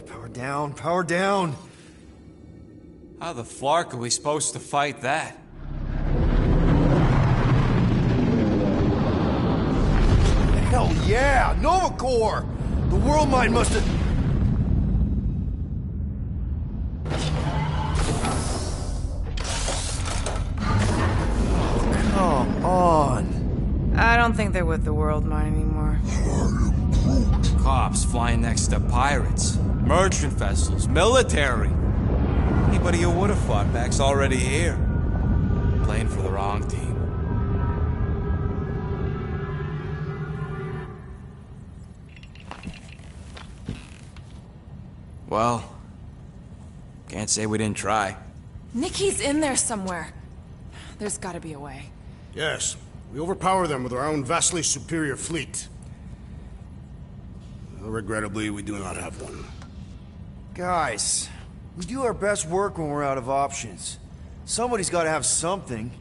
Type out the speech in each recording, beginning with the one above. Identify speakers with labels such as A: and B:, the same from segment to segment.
A: Power down, power down!
B: How the flark are we supposed to fight that?
A: Hell yeah! Nova Corps! The world mind must have... Come on.
C: I don't think they're with the world mine anymore.
B: Cops flying next to pirates, merchant vessels, military. Anybody who would have fought back's already here. Playing for the wrong team. Well, can't say we didn't try.
C: Nikki's in there somewhere. There's gotta be a way.
D: Yes, we overpower them with our own vastly superior fleet. Regrettably, we do not have one.
A: Guys, we do our best work when we're out of options. Somebody's gotta have something.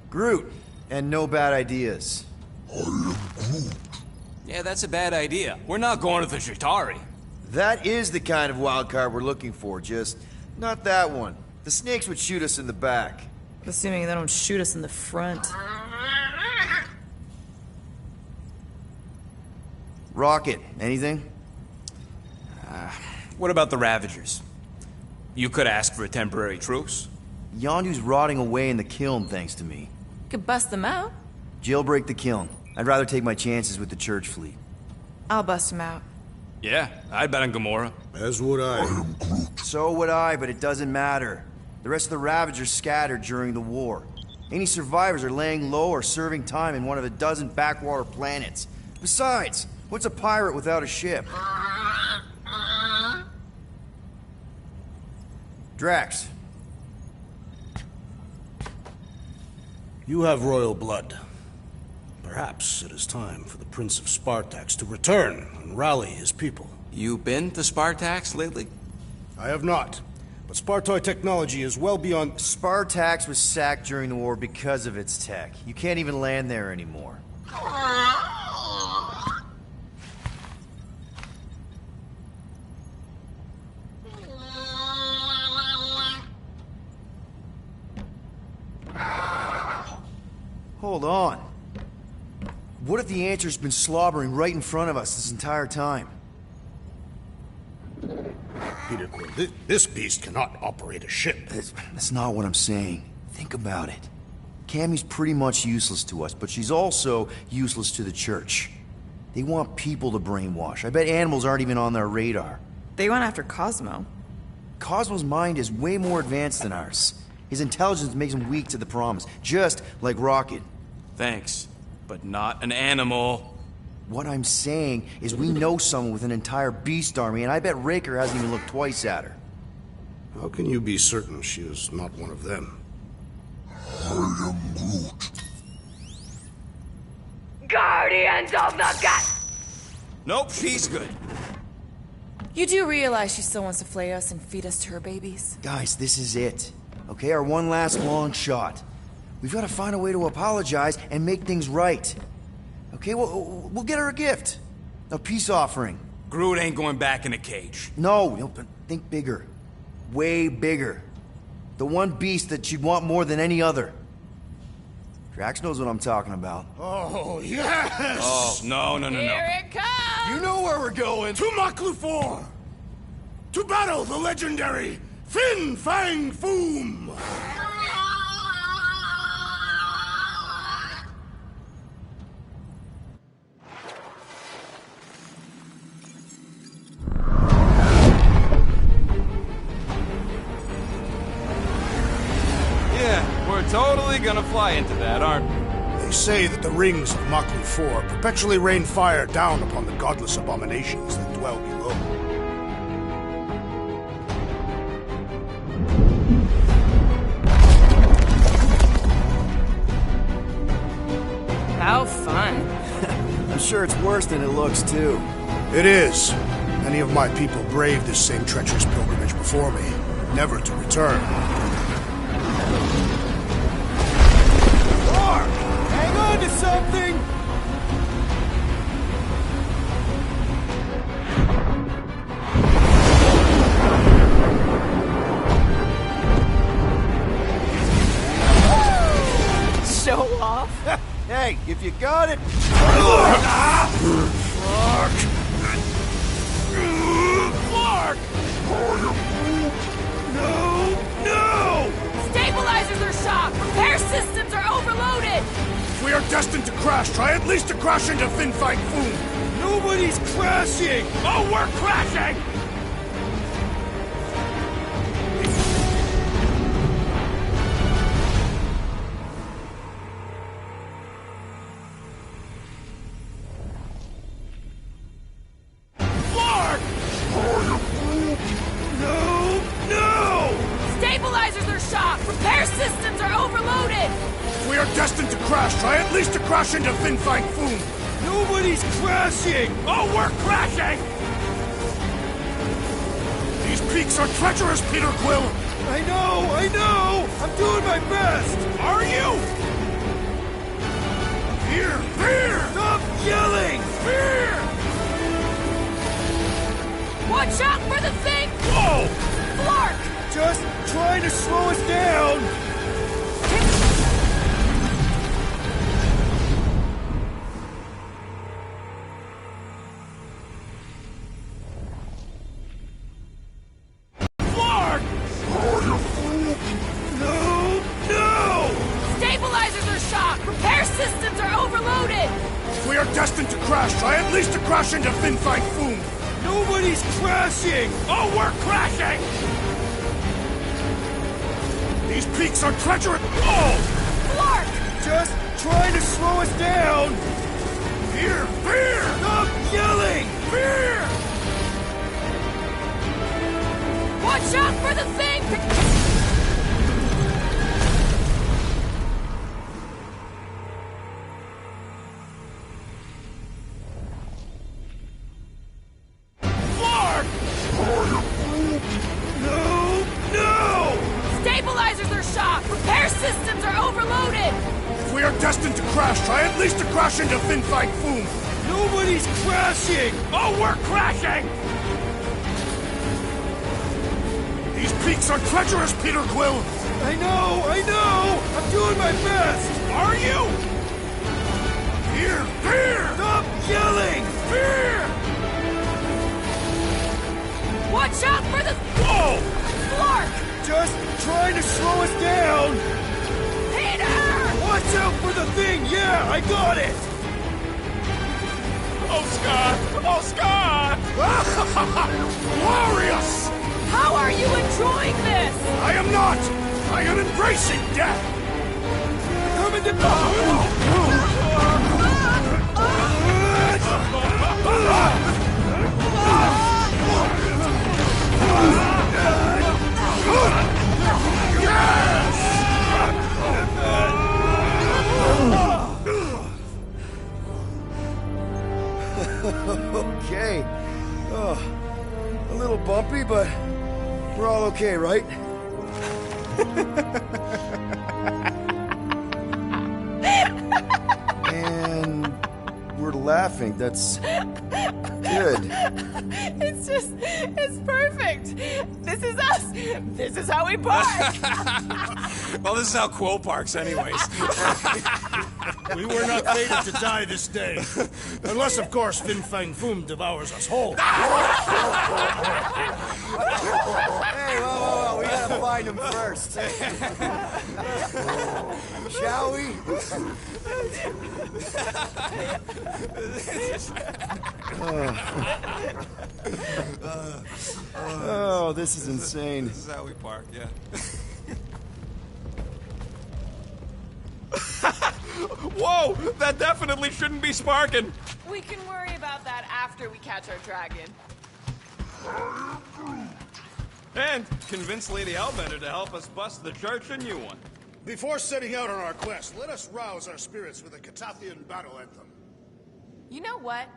A: Groot, and no bad ideas.
E: I am Groot.
B: Yeah, that's a bad idea. We're not going to the Shatari.
A: That is the kind of wild card we're looking for, just not that one. The snakes would shoot us in the back.
C: Assuming they don't shoot us in the front.
A: Rocket, anything?
B: What about the Ravagers? You could ask for a temporary truce.
A: Yondu's rotting away in the kiln, thanks to me.
C: Could bust them out.
A: Jailbreak the kiln. I'd rather take my chances with the church fleet.
C: I'll bust them out.
B: Yeah, I'd bet on Gamora.
D: As would I.
E: I am Groot.
A: So would I, but it doesn't matter. The rest of the Ravagers scattered during the war. Any survivors are laying low or serving time in one of a dozen backwater planets. Besides, what's a pirate without a ship? Drax.
D: You have royal blood. Perhaps it is time for the Prince of Spartax to return and rally his people.
B: You been to Spartax lately?
D: I have not, but Spartoid technology is well beyond...
A: Spartax was sacked during the war because of its tech. You can't even land there anymore. Hold on. What if the answer's been slobbering right in front of us this entire time?
D: Peter Quill, this beast cannot operate a ship.
A: That's not what I'm saying. Think about it. Cammy's pretty much useless to us, but she's also useless to the church. They want people to brainwash. I bet animals aren't even on their radar.
C: They went after Cosmo.
A: Cosmo's mind is way more advanced than ours. His intelligence makes him weak to the promise, just like Rocket.
B: Thanks, but not an animal.
A: What I'm saying is we know someone with an entire beast army, and I bet Raker hasn't even looked twice at her.
D: How can you be certain she is not one of them?
E: I am Groot.
F: Guardians of the Gut!
B: Nope, she's good.
C: You do realize she still wants to flay us and feed us to her babies?
A: Guys, this is it. Okay, our one last long shot. We've got to find a way to apologize and make things right. Okay, we'll get her a gift. A peace offering.
B: Groot ain't going back in a cage.
A: No, but think bigger. Way bigger. The one beast that she'd want more than any other. Drax knows what I'm talking about.
D: Oh, yes!
B: Oh, no.
C: Here it comes!
A: You know where we're going!
D: To Maklufor! To battle the legendary Fin Fang Foom!
B: Yeah, we're totally gonna fly into that, aren't we?
D: They say that the rings of Maklufor perpetually rain fire down upon the godless abominations that dwell below.
C: How fun.
A: I'm sure it's worse than it looks, too.
D: It is. Many of my people braved this same treacherous pilgrimage before me, never to return.
A: Mark! Hang on to something!
C: Show off.
A: Hey, if you got it...
D: Clark! No!
C: Stabilizers are shot. Repair systems are overloaded.
D: If we are destined to crash, try at least to crash into Fin Fang Foom! Nobody's crashing! Oh, we're crashing! Crash into Fin Fang Foom! Nobody's crashing! Oh, we're crashing! These peaks are treacherous, Peter Quill! I know! I'm doing my best! Are you? Fear! Stop yelling! Fear!
C: Watch out for the thing!
D: Whoa!
C: Clark!
D: Just trying to slow us down! Crash into Fin Fang Foom! Nobody's crashing! Oh, we're crashing! These peaks are treacherous! Whoa!
C: Clark!
D: Just trying to slow us down! Fear! Stop yelling! Fear!
C: Watch out for the thing!
D: Crash into Fin Fang Foom! Nobody's crashing! Oh, we're crashing! These peaks are treacherous, Peter Quill! I know! I'm doing my best! Are you? Fear! Stop yelling! Fear!
C: Watch out for the...
D: Whoa!
C: Clark!
D: Just trying to slow us down!
C: Peter!
D: Watch out for the thing! Yeah, I got it! Oh, Scott! Glorious!
C: How are you enjoying this?
D: I am not! I am embracing death! Coming to...
A: Okay. Oh, a little bumpy, but we're all okay, right? And we're laughing. That's good.
C: It's perfect. This is us. This is how we park.
B: Well, this is how Quill parks anyways.
D: We were not fated to die this day. Unless, of course, Fin Fang Foom devours us whole.
A: Hey, whoa, we gotta find him first. Shall we? Oh, this is insane.
B: This is how we park, yeah. Whoa! That definitely shouldn't be sparking!
C: We can worry about that after we catch our dragon.
B: And convince Lady Hellbender to help us bust the church a new one.
D: Before setting out on our quest, let us rouse our spirits with a Catathian battle anthem.
C: You know what?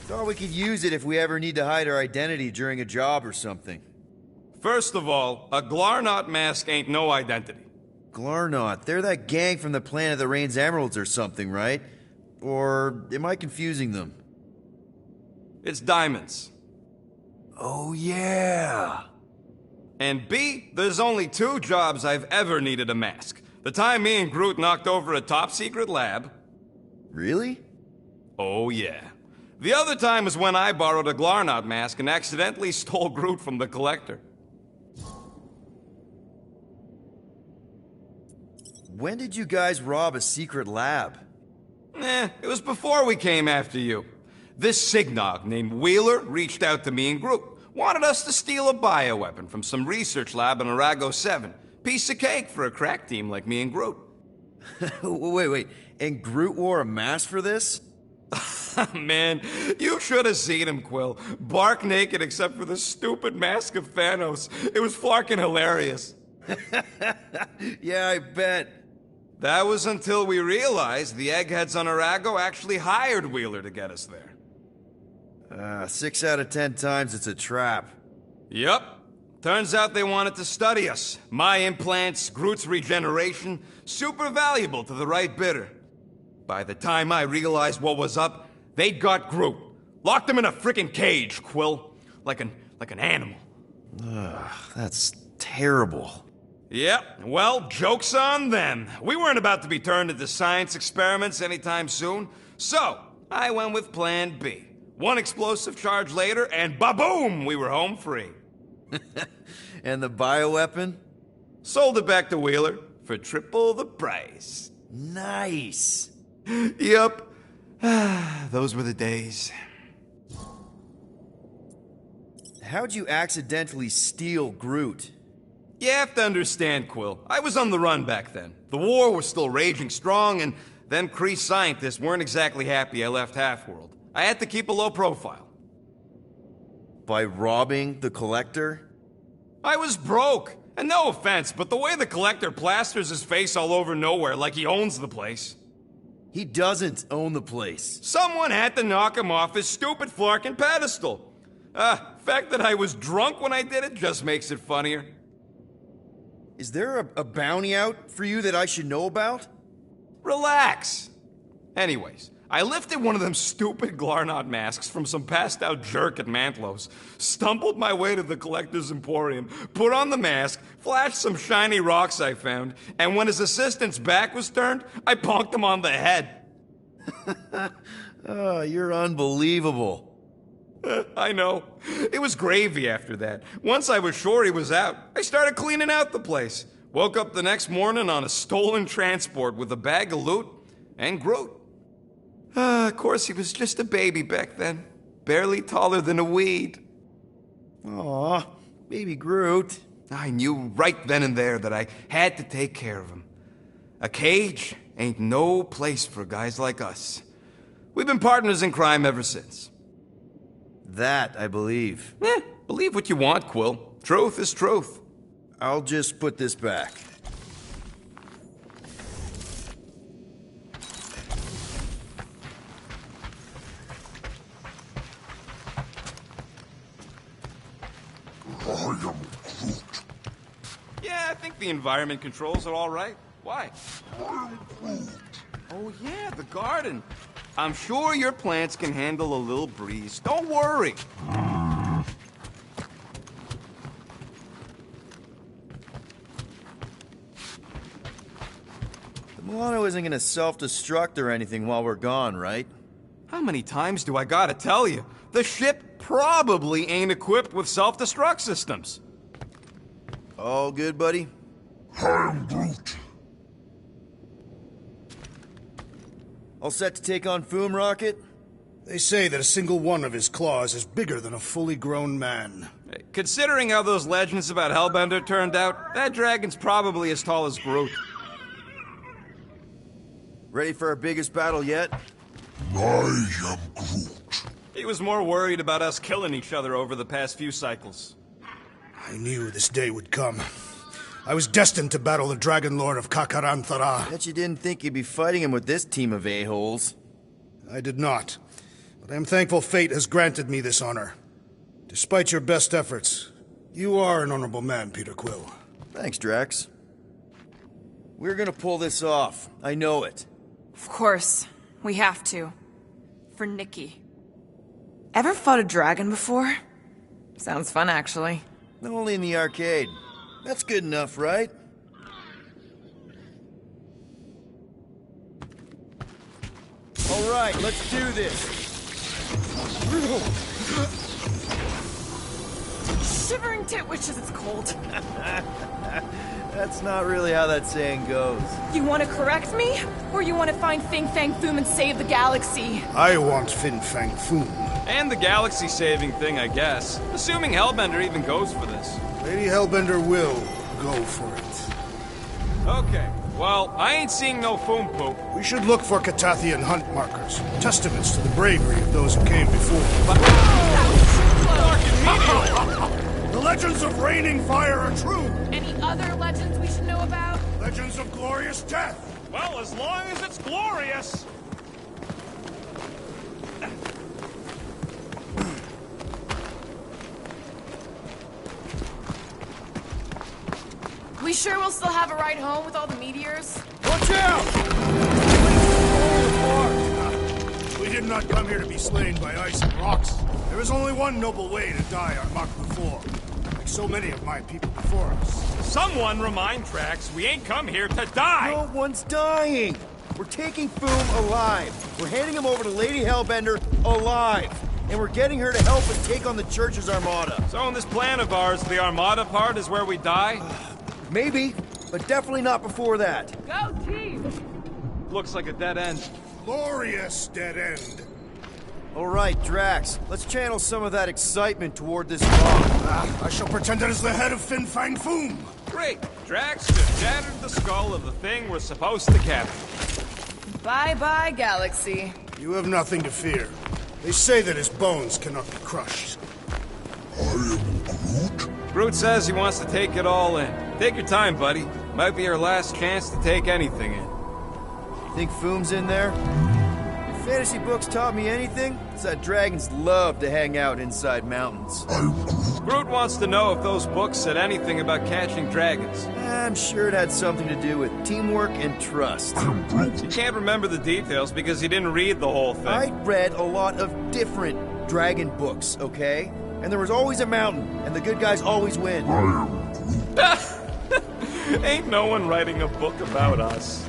A: Thought we could use it if we ever need to hide our identity during a job or something.
B: First of all, a Glarnot mask ain't no identity.
A: Glarnot, they're that gang from the planet that rains emeralds or something, right? Or am I confusing them?
B: It's diamonds.
A: Oh, yeah.
B: And B, there's only 2 jobs I've ever needed a mask. The time me and Groot knocked over a top-secret lab.
A: Really?
B: Oh, yeah. The other time was when I borrowed a Glarnot mask and accidentally stole Groot from the collector.
A: When did you guys rob a secret lab?
B: It was before we came after you. This Signog named Wheeler reached out to me and Groot. Wanted us to steal a bioweapon from some research lab in Arago 7. Piece of cake for a crack team like me and Groot.
A: Wait. And Groot wore a mask for this?
B: Man, you should have seen him, Quill. Bark naked except for the stupid mask of Thanos. It was fucking hilarious.
A: Yeah, I bet.
B: That was until we realized the eggheads on Arago actually hired Wheeler to get us there.
A: 6 out of 10 times it's a trap.
B: Yup. Turns out they wanted to study us. My implants, Groot's regeneration, super valuable to the right bidder. By the time I realized what was up, they'd got Groot. Locked him in a frickin' cage, Quill. Like an animal.
A: That's terrible.
B: Yep, well, joke's on them. We weren't about to be turned into science experiments anytime soon, so I went with plan B. 1 explosive charge later, and ba-boom, we were home free.
A: And the bioweapon?
B: Sold it back to Wheeler for triple the price.
A: Nice.
B: Yep. Those were the days.
A: How'd you accidentally steal Groot?
B: You have to understand, Quill. I was on the run back then. The war was still raging strong, and them Kree scientists weren't exactly happy I left Half-World. I had to keep a low profile.
A: By robbing the Collector?
B: I was broke. And no offense, but the way the Collector plasters his face all over nowhere like he owns the place.
A: He doesn't own the place.
B: Someone had to knock him off his stupid flarkin' pedestal. Fact that I was drunk when I did it just makes it funnier.
A: Is there a bounty out for you that I should know about?
B: Relax. Anyways, I lifted one of them stupid Glarnot masks from some passed-out jerk at Mantlos, stumbled my way to the Collector's Emporium, put on the mask, flashed some shiny rocks I found, and when his assistant's back was turned, I bonked him on the head.
A: Oh, you're unbelievable.
B: I know. It was gravy after that. Once I was sure he was out, I started cleaning out the place. Woke up the next morning on a stolen transport with a bag of loot and Groot. Of course, he was just a baby back then. Barely taller than a weed.
A: Aw, baby Groot.
B: I knew right then and there that I had to take care of him. A cage ain't no place for guys like us. We've been partners in crime ever since.
A: That I believe.
B: Believe what you want, Quill. Truth is truth.
A: I'll just put this back.
E: I am Groot.
B: Yeah, I think the environment controls are all right. Why?
E: I am Groot.
B: Oh yeah, the garden. I'm sure your plants can handle a little breeze. Don't worry.
A: The Milano isn't gonna self-destruct or anything while we're gone, right?
B: How many times do I gotta tell you? The ship probably ain't equipped with self-destruct systems.
A: All good, buddy?
E: I am Groot.
A: All set to take on Foom Rocket?
D: They say that a single one of his claws is bigger than a fully grown man.
B: Considering how those legends about Hellbender turned out, that dragon's probably as tall as Groot.
A: Ready for our biggest battle yet?
E: I am Groot.
B: He was more worried about us killing each other over the past few cycles.
D: I knew this day would come. I was destined to battle the Dragon Lord of Kakaranthara.
A: Bet you didn't think you'd be fighting him with this team of a-holes.
D: I did not. but I am thankful fate has granted me this honor. Despite your best efforts, you are an honorable man, Peter Quill.
A: Thanks, Drax. We're gonna pull this off. I know it.
C: Of course. We have to. For Nikki. Ever fought a dragon before? Sounds fun, actually.
A: Only in the arcade. That's good enough, right? All right, let's do this.
C: Shivering tit wishes it's cold.
A: That's not really how that saying goes.
C: You want to correct me? Or you want to find Fin Fang Foom and save the galaxy?
D: I want Fin Fang Foom.
B: And the galaxy-saving thing, I guess. Assuming Hellbender even goes for this.
D: Lady Hellbender will go for it.
B: Okay, well, I ain't seeing no foom poop.
D: We should look for Catathian hunt markers, testaments to the bravery of those who came before. The legends of raining fire are true.
C: Any other legends we should know about?
D: Legends of glorious death.
B: Well, as long as it's glorious.
C: We sure we'll still have a ride home with all the meteors?
A: Watch out!
D: We did not come here to be slain by ice and rocks. There is only one noble way to die on Mach before, like so many of my people before us.
B: Someone remind Drax we ain't come here to die!
A: No one's dying! We're taking Foom alive. We're handing him over to Lady Hellbender alive. And we're getting her to help us take on the Church's armada.
B: So in this plan of ours, the armada part is where we die?
A: Maybe, but definitely not before that.
C: Go team!
B: Looks like a dead end.
D: Glorious dead end.
A: All right, Drax, let's channel some of that excitement toward this rock.
D: I shall pretend it is the head of Fin Fang Foom.
B: Great! Drax just shattered the skull of the thing we're supposed to capture.
C: Bye-bye, galaxy.
D: You have nothing to fear. They say that his bones cannot be crushed.
E: I am Groot.
B: Groot says he wants to take it all in. Take your time, buddy. Might be our last chance to take anything in.
A: Think Foom's in there? If fantasy books taught me anything, it's that dragons love to hang out inside mountains.
E: I'm Groot.
B: Groot wants to know if those books said anything about catching dragons.
A: I'm sure it had something to do with teamwork and trust.
E: I'm Groot.
B: You can't remember the details because you didn't read the whole thing.
A: I read a lot of different dragon books, okay? And there was always a mountain, and the good guys always win.
E: I am Groot.
B: Ain't no one writing a book about us.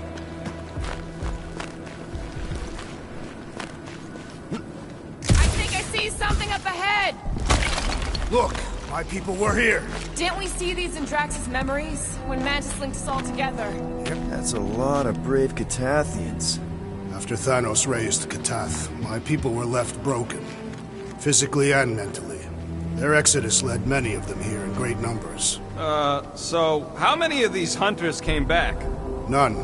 C: I think I see something up ahead!
D: Look, my people were here.
C: Didn't we see these in Drax's memories? When Mantis linked us all together?
A: That's a lot of brave Catathians.
D: After Thanos raised Katath, my people were left broken, physically and mentally. Their exodus led many of them here in great numbers.
B: So how many of these hunters came back?
D: None.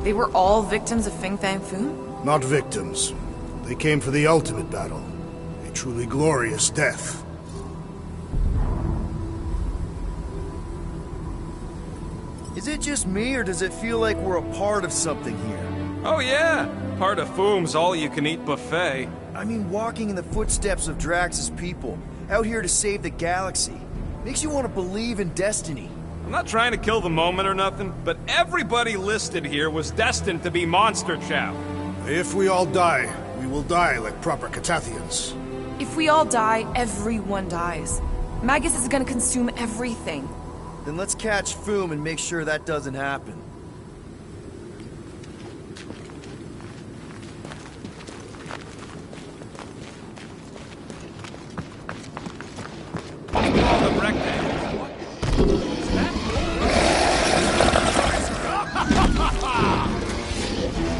C: They were all victims of Fin Fang Foom?
D: Not victims. They came for the ultimate battle. A truly glorious death.
A: Is it just me, or does it feel like we're a part of something here?
B: Oh yeah, part of Foom's all-you-can-eat buffet.
A: I mean, walking in the footsteps of Drax's people, out here to save the galaxy, makes you want to believe in destiny.
B: I'm not trying to kill the moment or nothing, but everybody listed here was destined to be monster chow.
D: If we all die, we will die like proper Catathians.
C: If we all die, everyone dies. Magus is gonna consume everything.
A: Then let's catch Foom and make sure that doesn't happen.
B: The rectangle.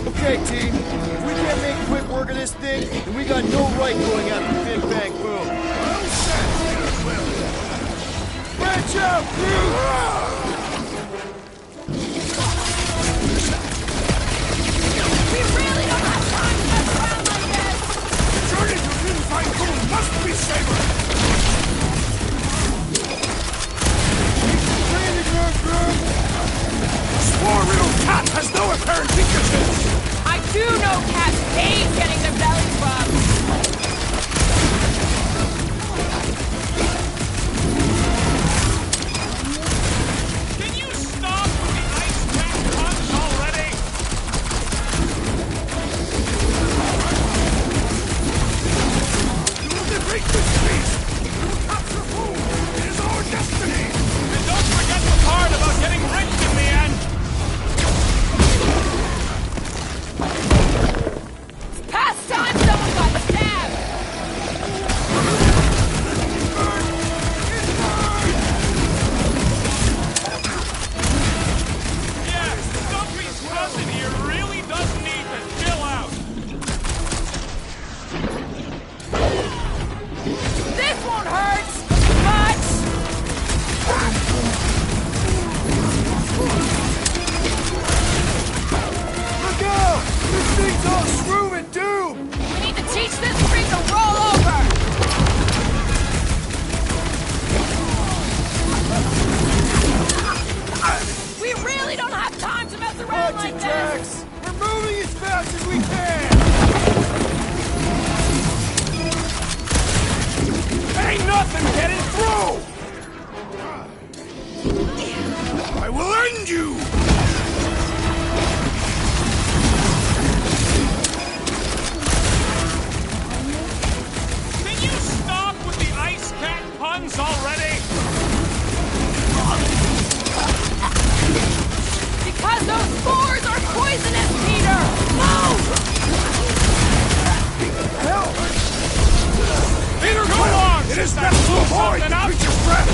A: Okay, team. If we can't make quick work of this thing, then we got no right going after Fin Fang Foom. Branch out, Groot!
C: We really don't have time to mess around like this!
D: The journey to Fin Fang Foom must be savored! This war-riddled cat has no apparent weaknesses!
C: I do know cats hate getting their bellies rubbed! won't hurt much!
A: Look out! This thing's all screw and doom!
C: We need to teach this thing to roll over! We really don't have time to mess around
A: Watch
C: like
A: it,
C: this!
A: Drax! We're moving as fast as we can!
D: Ain't nothing getting through! I will end you!
G: Can you stop with the ice cat puns already?
C: Because those spores are poisonous, Peter! Move!
A: Help!
G: Peter, go on!
D: It is best to avoid the creature's breath!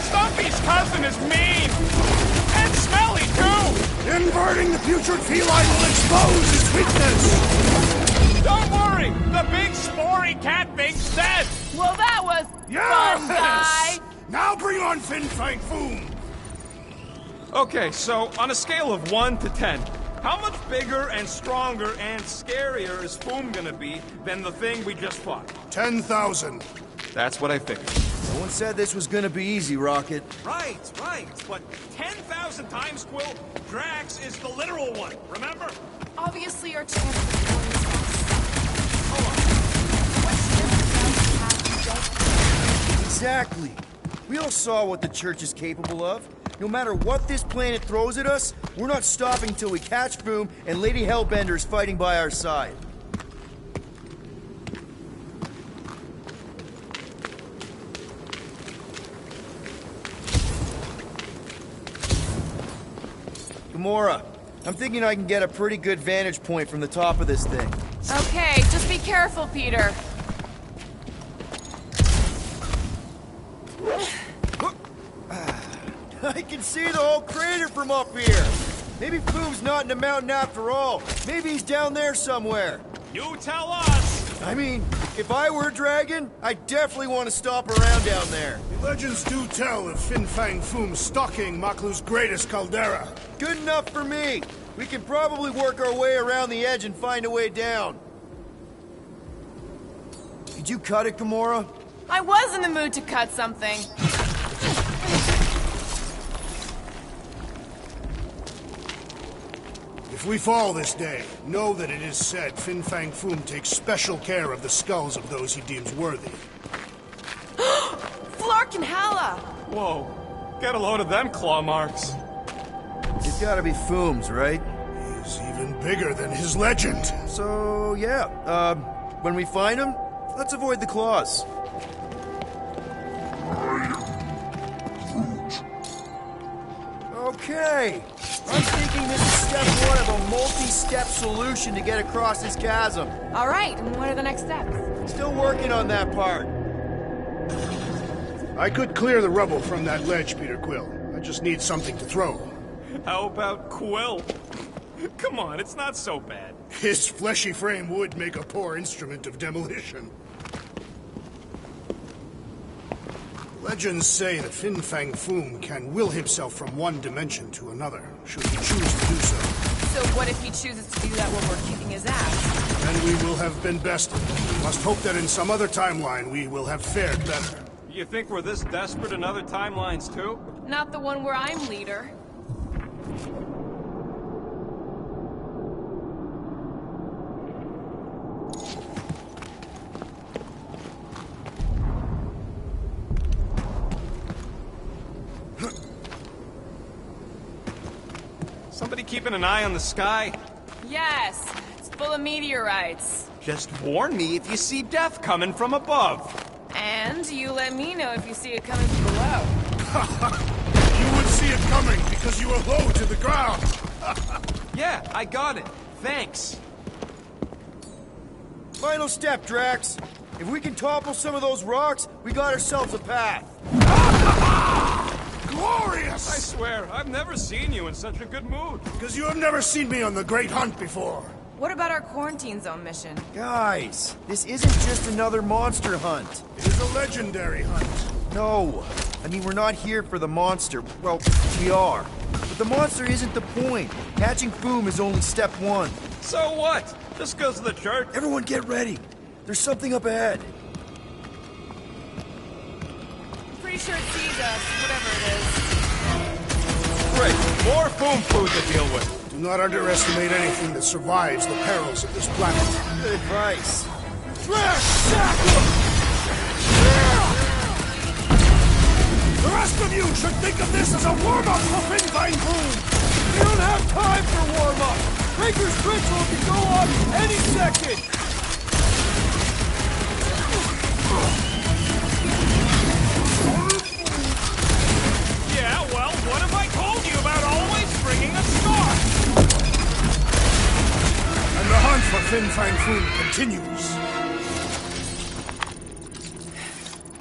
G: Stumpy's cousin is mean! And smelly, too!
D: Inverting the putrid feline will expose its weakness!
G: Don't worry! The big spory cat thing's dead!
C: Well, that was fun, guy!
D: Now bring on Fin Fang Foom!
B: Okay, so on a scale of 1 to 10, how much bigger and stronger and scarier is Foom gonna be than the thing we just fought?
D: 10,000.
B: That's what I figured.
A: No one said this was gonna be easy, Rocket.
G: Right. But 10,000 times, Quill, Drax is the literal one, remember?
C: Obviously, our chances of winning is
A: Exactly. We all saw what the Church is capable of. No matter what this planet throws at us, we're not stopping until we catch Foom and Lady Hellbender is fighting by our side. Gamora, I'm thinking I can get a pretty good vantage point from the top of this thing.
C: Okay, just be careful, Peter.
A: I can see the whole crater from up here. Maybe Foom's not in the mountain after all. Maybe he's down there somewhere.
G: You tell us!
A: I mean, if I were a dragon, I definitely want to stop around down there.
D: The legends do tell of Fin Fang Foom stalking Maklu's greatest caldera.
A: Good enough for me. We can probably work our way around the edge and find a way down. Did you cut it, Gamora?
C: I was in the mood to cut something.
D: If we fall this day, know that it is said Fin Fang Foom takes special care of the skulls of those he deems worthy.
C: Flark and Hala!
B: Whoa, get a load of them claw marks.
A: It's gotta be Foom's, right?
D: He's even bigger than his legend.
A: So, yeah, when we find him, let's avoid the claws. Okay, I'm thinking this is step one of a multi-step solution to get across this chasm.
C: All right, and what are the next steps?
A: Still working on that part.
D: I could clear the rubble from that ledge, Peter Quill. I just need something to throw.
B: How about Quill? Come on, it's not so bad.
D: His fleshy frame would make a poor instrument of demolition. Legends say that Fin Fang Foom can will himself from one dimension to another, should he choose to do so.
C: So what if he chooses to do that while we're kicking his ass?
D: Then we will have been bested. We must hope that in some other timeline we will have fared better.
B: You think we're this desperate in other timelines, too?
C: Not the one where I'm leader.
B: Somebody keeping an eye on the sky?
C: Yes, it's full of meteorites.
B: Just warn me if you see death coming from above.
C: And you let me know if you see it coming from below.
D: You would see it coming because you are low to the ground.
B: Yeah, I got it. Thanks.
A: Final step, Drax. If we can topple some of those rocks, we got ourselves a path.
D: Glorious!
B: I swear, I've never seen you in such a good mood.
D: Because you have never seen me on the Great Hunt before.
C: What about our quarantine zone mission?
A: Guys, this isn't just another monster hunt.
D: It is a legendary hunt.
A: No. I mean, we're not here for the monster. Well, we are. But the monster isn't the point. Catching Foom is only step one.
B: So what? Just goes to the church?
A: Everyone get ready. There's something up ahead.
C: Pretty sure it sees us, whatever it is.
B: Great. More Foom food to deal with.
D: Do not underestimate anything that survives the perils of this planet.
A: Good advice.
D: The rest of you should think of this as a warm-up for Fin Boom.
A: We don't have time for warm-up. Baker's ritual can go on any second.
G: Yeah, well, what have I told you about always bringing a star?
D: And the hunt for Fin Fang Foom continues.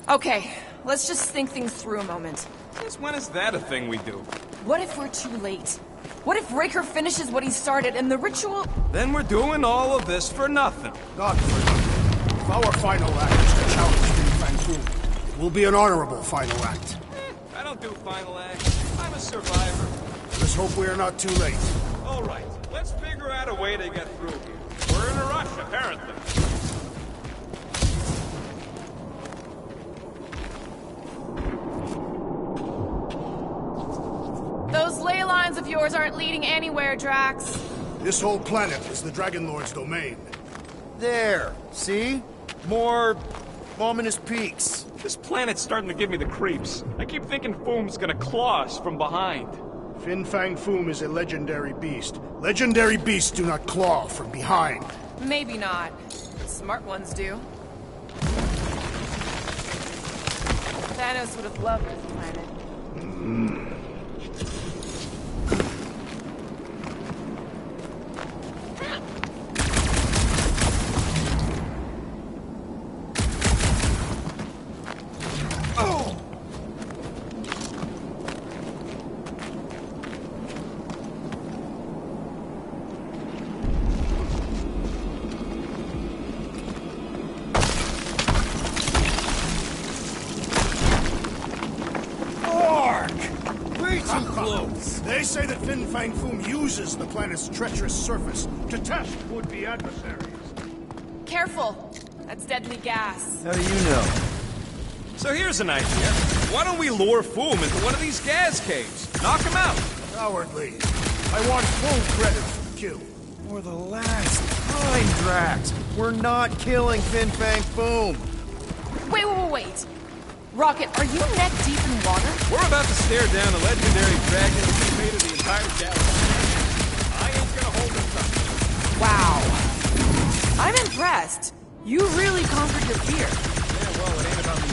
C: Okay, let's just think things through a moment.
B: Since when is that a thing we do?
C: What if we're too late? What if Raker finishes what he started and the ritual...
B: Then we're doing all of this for nothing.
D: Not for nothing. If our final act is to challenge Fin Fang Foom, it will be an honorable final act.
B: I don't do final acts. I'm a survivor.
D: Let's hope we are not too late.
B: All right, let's figure out a way to get through here. We're in a rush, apparently.
C: Those ley lines of yours aren't leading anywhere, Drax.
D: This whole planet is the Dragon Lord's domain.
A: There. See? More ominous peaks.
B: This planet's starting to give me the creeps. I keep thinking Foom's gonna claw us from behind.
D: Fin Fang Foom is a legendary beast. Legendary beasts do not claw from behind.
C: Maybe not. Smart ones do. Thanos would have loved this planet.
D: They say that Fin Fang Foom uses the planet's treacherous surface to test would-be adversaries.
C: Careful! That's deadly gas.
A: How do you know?
B: So here's an idea. Why don't we lure Foom into one of these gas caves? Knock him out.
D: Cowardly. I want full credit for the kill.
A: For the last time, Drax. We're not killing Fin Fang Foom.
C: Wait. Rocket, are you neck deep in water?
B: We're about to stare down a legendary dragon that's made of the entire galaxy. I ain't gonna hold him up.
C: Wow. I'm impressed. You really conquered your fear.
B: Yeah, well, it ain't about me.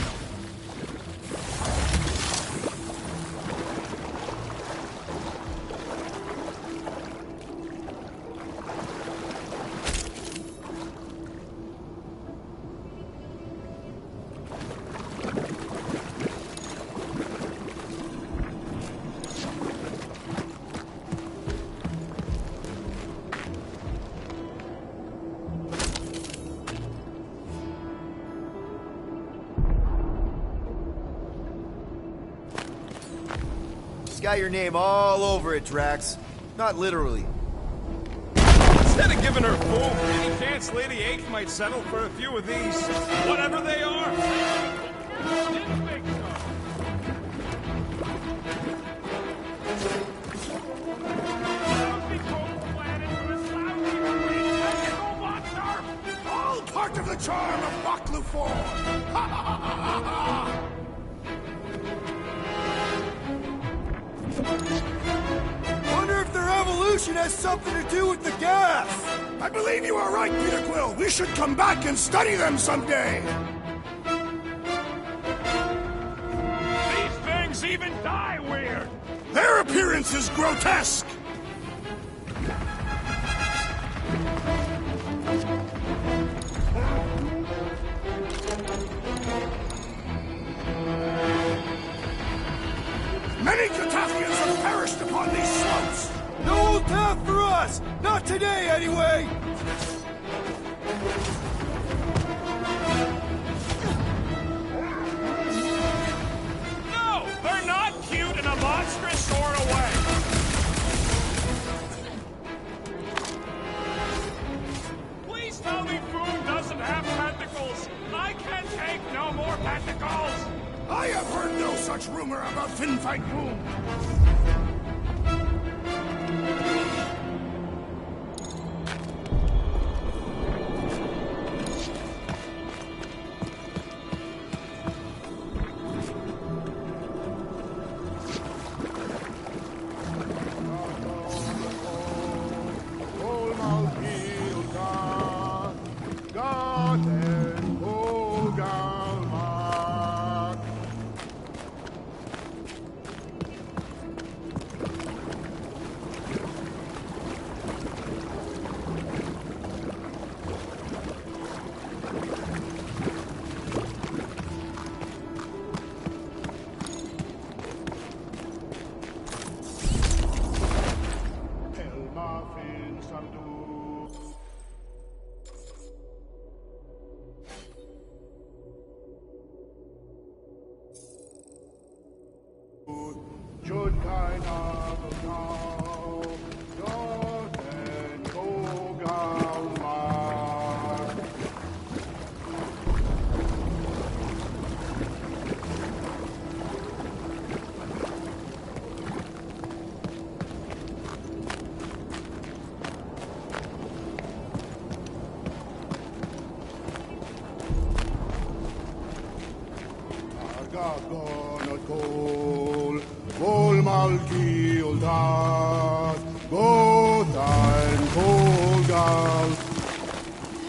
A: It's got your name all over it, Drax. Not literally.
B: Instead of giving her Foom, any chance Lady H might settle for a few of these, whatever they are?
D: All part of the charm of Baklu 4! Ha ha ha ha ha!
A: Wonder if their evolution has something to do with the gas!
D: I believe you are right, Peter Quill. We should come back and study them someday.
G: These things even die weird!
D: Their appearance is grotesque. Many Katafians have perished upon these slopes.
A: No path for us! Not today, anyway!
G: No! They're not cute in a monstrous sort of way! Please tell me food doesn't have tentacles! I can't take no more tentacles!
D: I have heard no such rumor about Finfight Boom.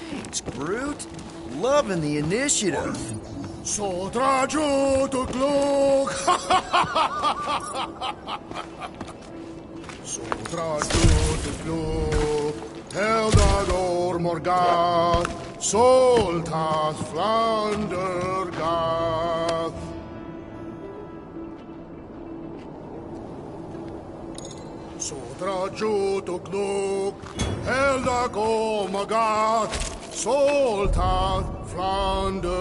A: Thanks, Groot. Loving the initiative.
D: Sodrajo to glok. Sodrajo to glok. Heldador morgat. Soltas flandergat. Sodrajo to glok. Heldagor morgat. Soltas flandergat.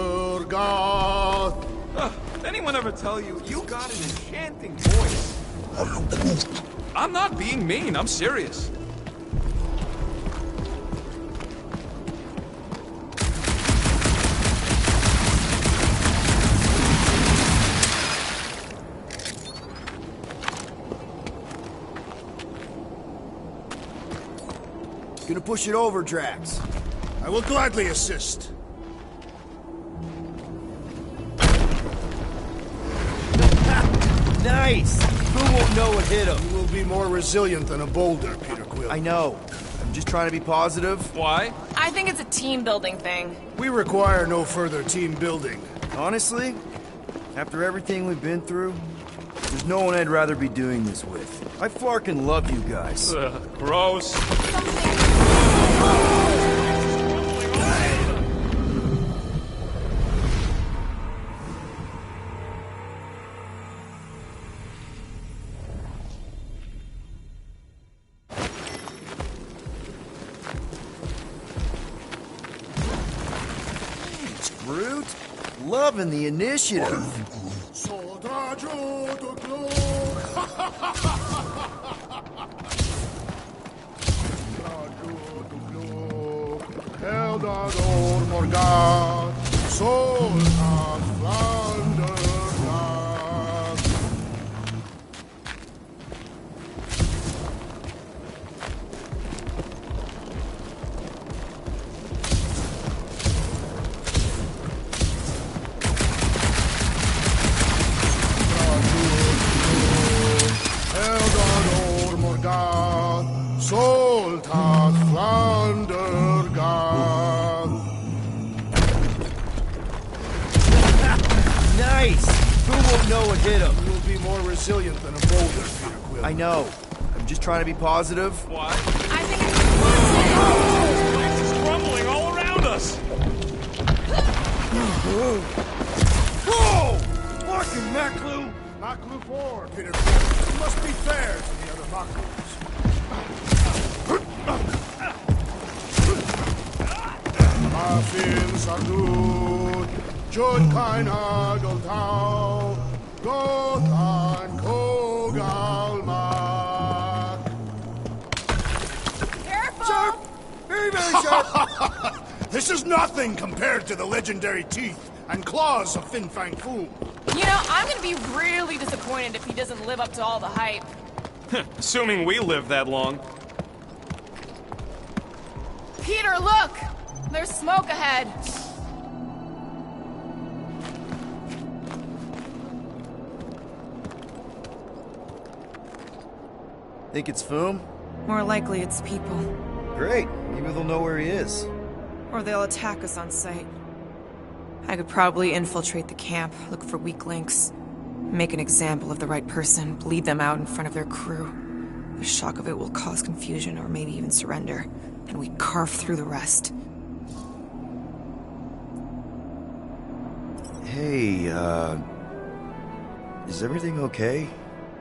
B: Anyone ever tell you, you got an enchanting voice? I'm not being mean, I'm serious.
A: Gonna push it over, Drax.
D: I will gladly assist.
A: Nice! Who won't know what hit him?
D: You will be more resilient than a boulder, Peter Quill.
A: I know. I'm just trying to be positive.
B: Why?
C: I think it's a team building thing.
D: We require no further team building.
A: Honestly, after everything we've been through, there's no one I'd rather be doing this with. I flarkin' love you guys.
B: Gross.
A: Groot, loving the initiative.
D: Sodrajo to glow. Sodrajo to glow. Eldador morgat. Soltas flandergat. Eldador morgat. Soltas flandergat.
A: Nice! Who won't know what hit him?
D: You will be more resilient than a boulder, Peter Quill.
A: I know. I'm just trying to be positive.
B: Why?
C: I think it's
G: This place is crumbling all around us!
A: Whoa! Fucking Maklu!
D: Maklu 4, Peter Quill. You must be fair to the other Maklus. Afin Sardut, Jud kein Hageltau, Gotan Kogalmak.
C: Careful!
D: Sharp! Very, very sharp! This is nothing compared to the legendary teeth and claws of Fin Fang Foom.
C: You know, I'm gonna be really disappointed if he doesn't live up to all the hype.
B: Assuming we live that long.
C: Peter, look! There's smoke ahead.
A: Think it's Foom?
C: More likely it's people.
A: Great. Maybe they'll know where he is.
C: Or they'll attack us on sight. I could probably infiltrate the camp, look for weak links, make an example of the right person, bleed them out in front of their crew. The shock of it will cause confusion or maybe even surrender, and we carve through the rest.
A: Hey, is everything okay?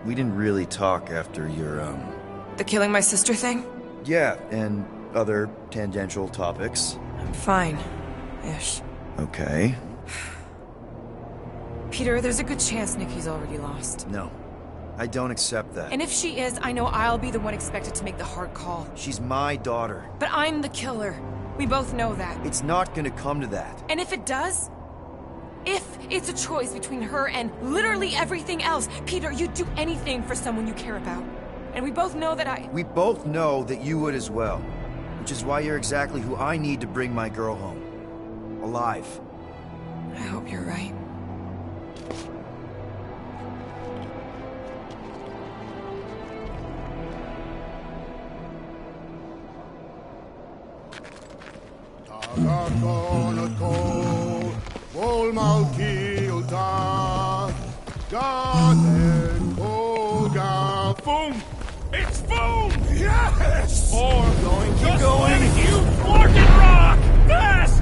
A: We didn't really talk after your,
C: The killing my sister thing?
A: Yeah, and other tangential topics.
C: I'm fine. Ish.
A: Okay.
C: Peter, there's a good chance Nikki's already lost.
A: No, I don't accept that.
C: And if she is, I know I'll be the one expected to make the hard call.
A: She's my daughter.
C: But I'm the killer. We both know that.
A: It's not gonna come to that.
C: And if it does? If it's a choice between her and literally everything else, Peter, you'd do anything for someone you care about. And we both know that
A: We both know that you would as well. Which is why you're exactly who I need to bring my girl home. Alive.
C: I hope you're right.
G: Boom! It's boom!
D: Yes!
G: Or keep going. You fucking rock! Fast!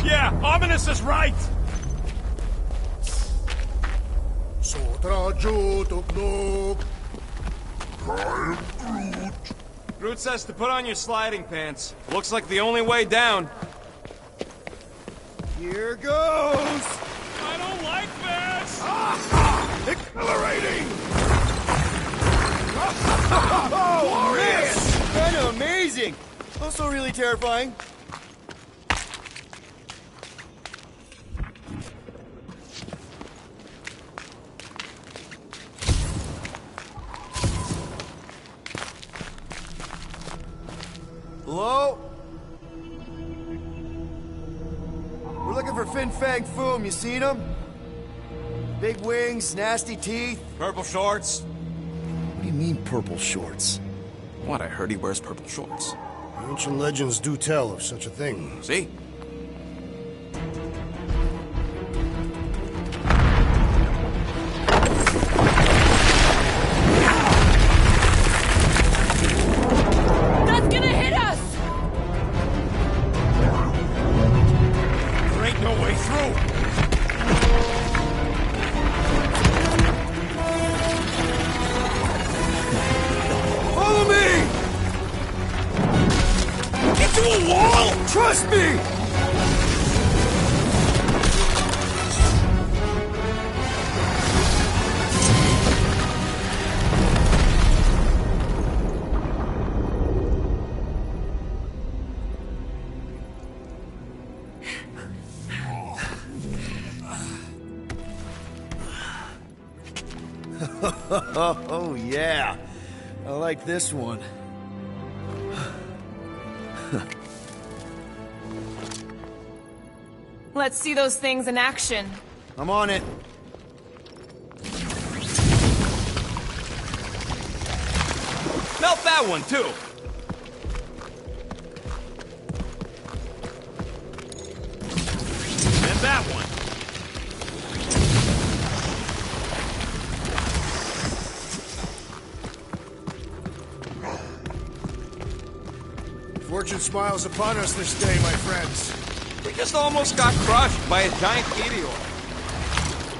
G: Yeah, Ominous is right.
D: Sotra Jutuk.
B: Groot says to put on your sliding pants. Looks like the only way down.
A: Here goes!
G: I don't like this!
D: Accelerating!
A: Oh, man! Kinda amazing! Also really terrifying. Hello? We're looking for Fin Fang Foom. You seen him? Big wings, nasty teeth.
B: Purple shorts.
A: What do you mean, purple shorts?
B: What? I heard he wears purple shorts.
D: Ancient legends do tell of such a thing.
B: See?
C: That's gonna hit us!
B: There ain't no way through.
A: Follow me!
B: Into a wall!
A: Trust me! Oh, yeah. I like this one.
C: Let's see those things in action.
A: I'm on it.
B: Melt that one, too. And that one.
D: Fortune smiles upon us this day, my friends.
B: We just almost got crushed by a giant meteor.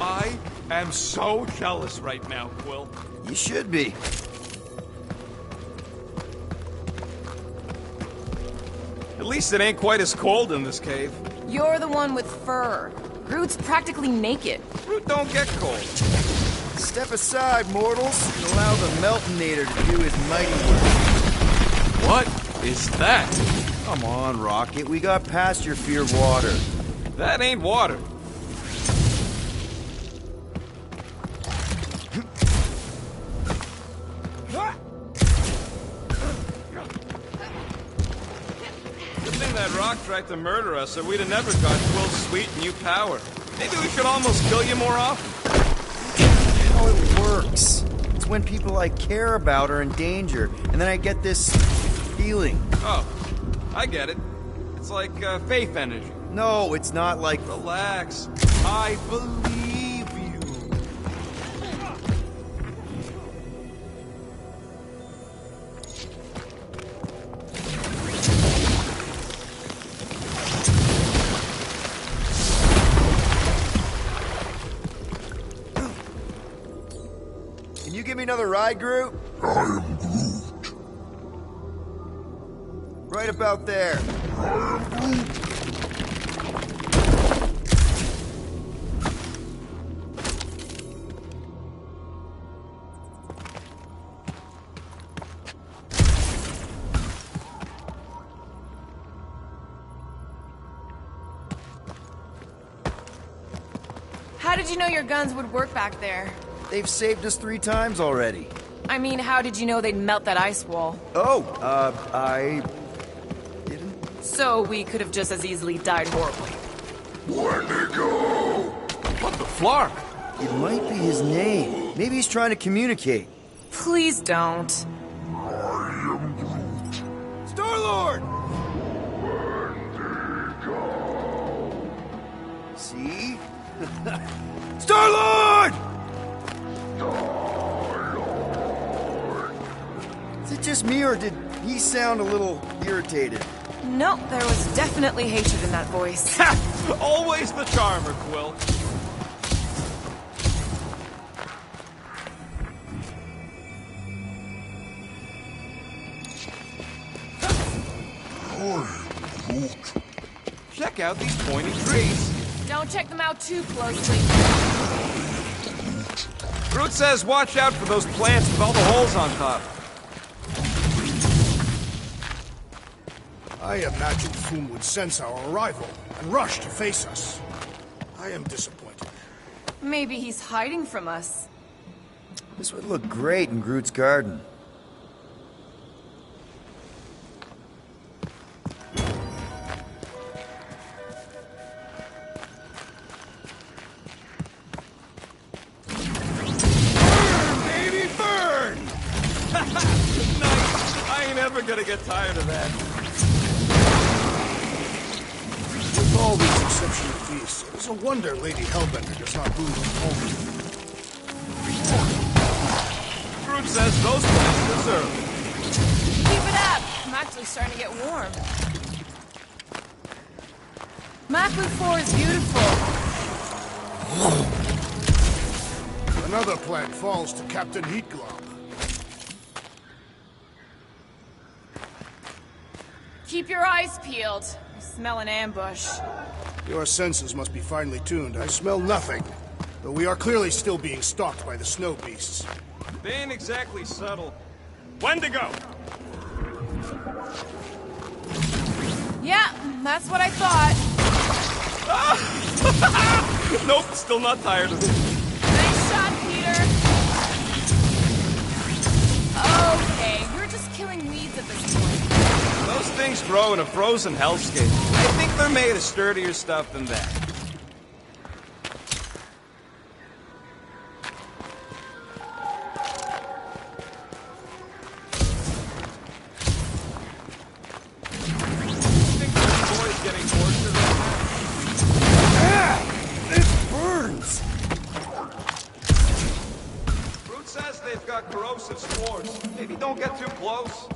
B: I am so jealous right now, Quill.
A: You should be.
B: It least it ain't quite as cold in this cave.
C: You're the one with fur. Groot's practically naked.
B: Groot don't get cold.
A: Step aside, mortals, and allow the Meltonator to do his mighty work.
B: What is that?
A: Come on, Rocket. We got past your fear of water.
B: That ain't water. Good thing that rock tried to murder us, or we'd have never got Quill's sweet new power. Maybe we should almost kill you more often.
A: How it works. It's when people I care about are in danger, and then I get this feeling.
B: Oh, I get it. It's like faith energy.
A: No, it's not like...
B: Relax. I believe you.
A: Can you give me another ride, Groot?
E: I am Groot.
A: Right about there.
C: How did you know your guns would work back there?
A: They've saved us 3 times already.
C: I mean, how did you know they'd melt that ice wall?
A: Oh, I... didn't...
C: So we could have just as easily died horribly.
E: Wendigo!
B: What the flark?
A: It might be his name. Maybe he's trying to communicate.
C: Please don't.
E: I am Groot.
A: Star-Lord! See? Star-Lord! Is it just me, or did he sound a little irritated?
C: No, there was definitely hatred in that voice.
B: Ha! Always the charmer, Quill.
E: I am Groot.
B: Check out these pointy trees.
C: Don't check them out too closely.
B: Groot says watch out for those plants with all the holes on top.
D: I imagined Foom would sense our arrival and rush to face us. I am disappointed.
C: Maybe he's hiding from us.
A: This would look great in Groot's garden.
B: Baby burn! Nice. I ain't ever gonna get tired of that.
D: With all these exceptional beasts, it is a wonder Lady Hellbender does not move them home.
B: Groot says those plants deserve it.
C: Keep it up. I'm actually starting to get warm. Maklu 4 is beautiful.
D: Another plant falls to Captain Heatglob.
C: Keep your eyes peeled. I smell an ambush.
D: Your senses must be finely tuned. I smell nothing. Though we are clearly still being stalked by the snow beasts.
B: They ain't exactly subtle. Wendigo!
C: Yeah, that's what I thought.
B: Nope, still not tired of it.
C: Nice shot, Peter. Okay, you're just killing weeds at this point.
B: Those things grow in a frozen hellscape. I think they're made of sturdier stuff than that. Think this boy's getting tortured right now?
A: It burns!
B: Groot says they've got corrosive spores. Maybe don't get too close.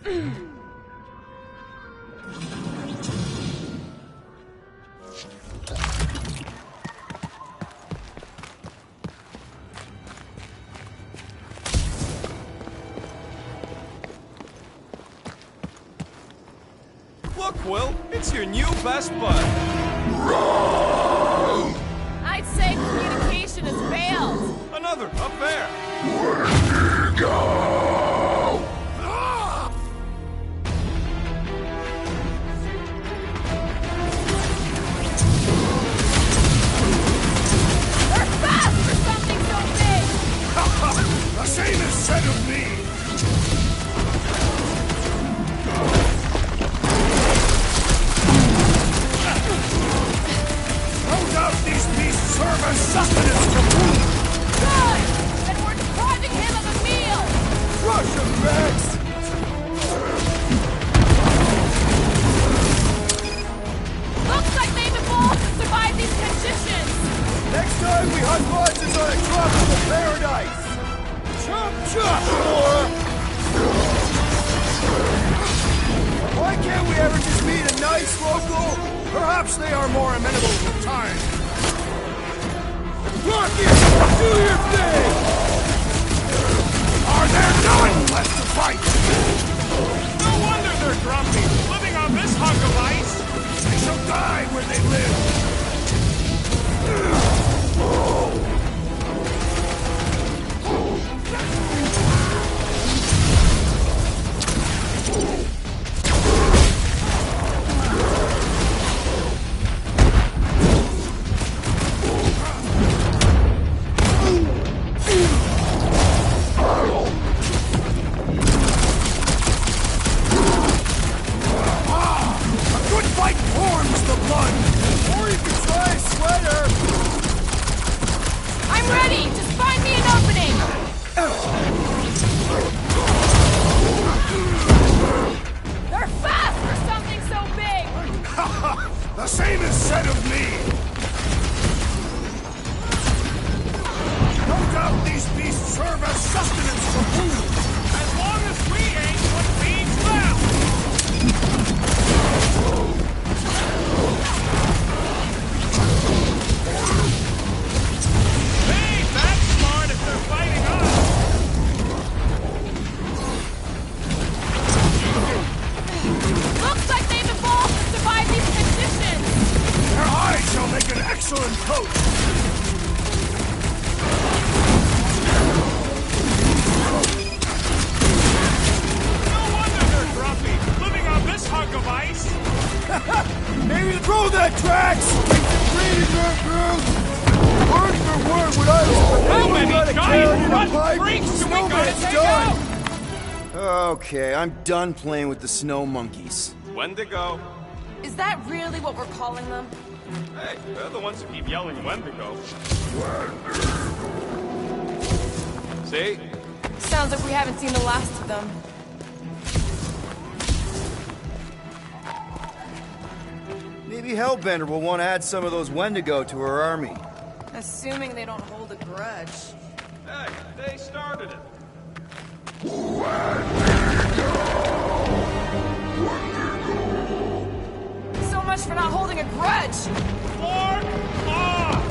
B: Look, Will, it's your new best bud.
F: I'd say communication has failed.
B: Another affair.
F: They're fast for something so big.
D: The same is said of me! No doubt these beasts serve as sustenance for food!
F: Good! Then we're depriving him of a meal!
A: Crush him, Max!
F: Looks like they've evolved to survive these conditions!
A: Next time we hunt monsters on a tropical paradise! Chop, chop, Laura! Why can't we ever just meet a nice local?
D: Perhaps they are more amenable with time.
A: Rocket, do your thing!
D: Are there none left to fight?
G: No wonder they're grumpy, living on this hunk of ice.
D: They shall die where they live! A good fight warms the blood!
A: Or you can try a sweater!
F: I'm ready! Just find me an opening! They're fast for something so big!
D: The same is said of me! No doubt these beasts serve as sustenance for food!
G: As long as we ain't what feeds them. Hey, that's smart if they're fighting us.
F: Looks like they've evolved to survive these conditions!
D: Their eyes shall make an excellent coat!
G: No wonder they're grumpy, living on this hunk of ice.
A: Maybe throw that tracks! Reading your group! Word for word what I was
G: How many
A: got a
G: giant
A: carrot in a
G: run
A: pipe
G: freaks
A: and
G: do we gotta
A: snowman's
G: take
A: done!
G: out?
A: Okay, I'm done playing with the snow monkeys.
B: Wendigo.
C: Is that really what we're calling them?
B: Hey, they're the ones who keep yelling Wendigo. See?
C: Sounds like we haven't seen the last of them.
A: Maybe Hellbender will want to add some of those Wendigo to her army.
C: Assuming they don't hold a grudge.
B: Hey, they started it.
C: So much for not holding a grudge!
G: Fork off!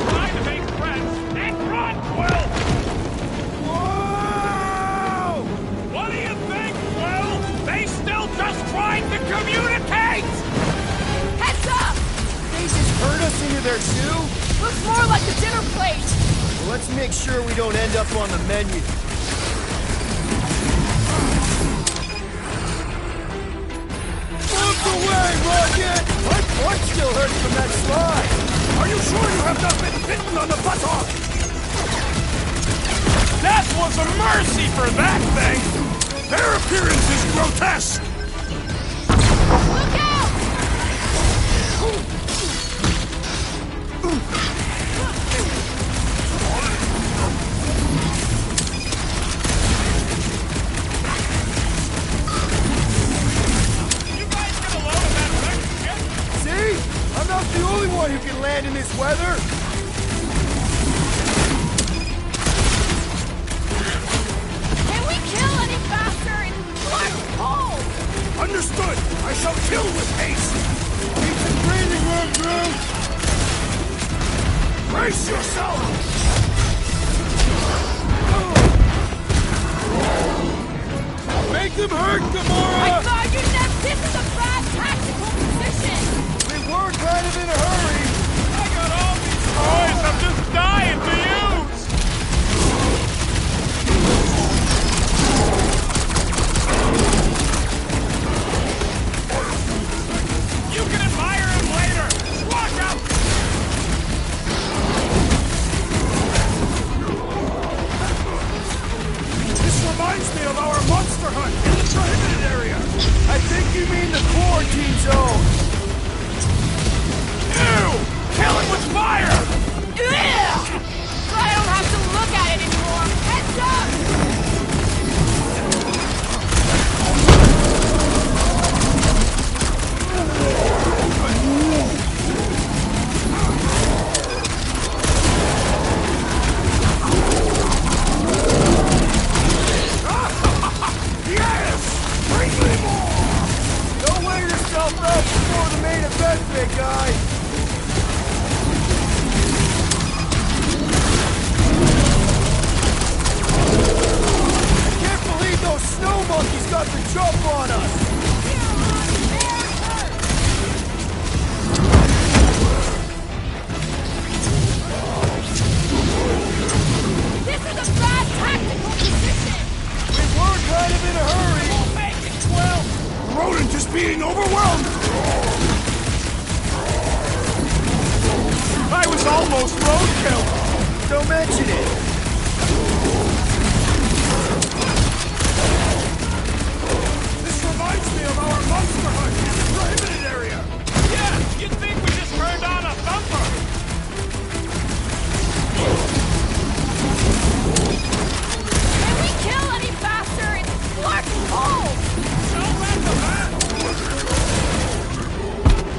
G: Trying to make friends and run, Will!
A: Whoa!
G: What do you think, Will? They still just trying to communicate!
F: Heads up!
A: They just herd us into their zoo?
F: Looks more like a dinner plate!
A: Well, let's make sure we don't end up on the menu. Move away, Rocket! My foot still hurts from that slide!
D: Are you sure you have not been bitten on the buttock?
G: That was a mercy for that thing!
D: Their appearance is grotesque!
F: Look out!
G: You guys get a load of that wrecked ship?
A: See? I'm not the only one who can land in this weather!
D: Understood! I shall kill with haste!
A: Keep the breathing room, Groot!
D: Brace yourself!
A: Make them hurt, Gamora!
F: I thought you said this is a bad tactical position!
A: We were kind of in a hurry!
G: I got all these toys I'm just dying to use! You can admire him later! Watch out!
D: This reminds me of our monster hunt in the prohibited area!
A: I think you mean the quarantine zone!
G: Ew! Kill it with fire!
F: Ugh! I don't have to look at it anymore! Heads up!
D: Yes! Bring me more!
A: Don't wear yourself out before the main event, big guy! I can't believe those snow monkeys got the jump on us!
F: This is a bad tactical position!
A: We were kind of in a hurry!
G: We'll make it 12!
D: Rodent is being overwhelmed!
G: I was almost roadkill!
A: Don't mention it!
D: This reminds me of our monster hunt in the prohibited area!
G: Yeah, you'd think we just turned on a thumper!
F: Can we kill any faster? It's fucking cold!
G: No matter that!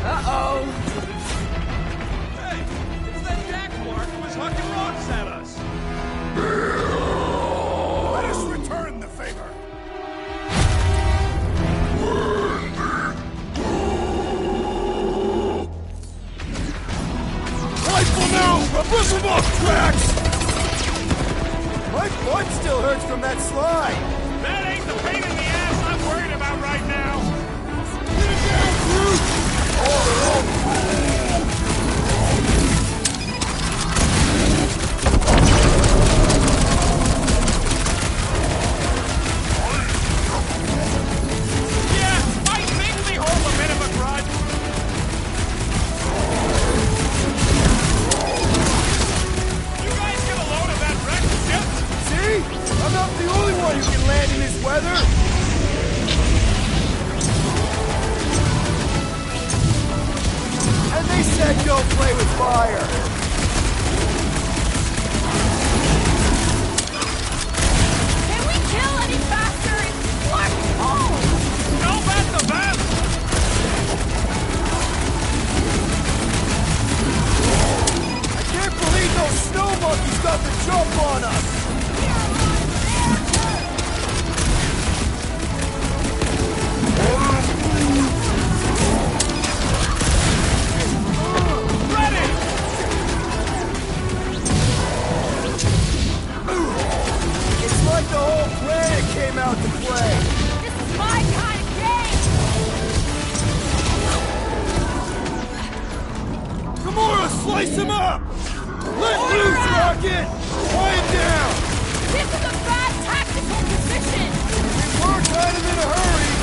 F: Uh-oh.
G: Hey, it's that jackmark who was hucking rocks at us!
D: Let us return the favor!
A: Rifle now! Push him off tracks! My butt still hurts from that slide!
G: That ain't the pain in the ass I'm worried about right now!
A: Get it down, Groot!
G: Yeah, might make me hold a bit of a grudge! You guys get a load of that wrecked ship?
A: See? I'm not the only one who can land in this weather! And they said don't play with fire!
F: Can we kill any faster? It's fucking cold!
G: No, that's the best!
A: I can't believe those snow monkeys got the jump on us!
G: Ready!
A: It's like the whole planet came out to play!
F: This is my kind of game!
A: Gamora, slice him up! Let loose, Rocket! Quiet down!
F: This is a bad tactical position!
A: We're kind of in a hurry!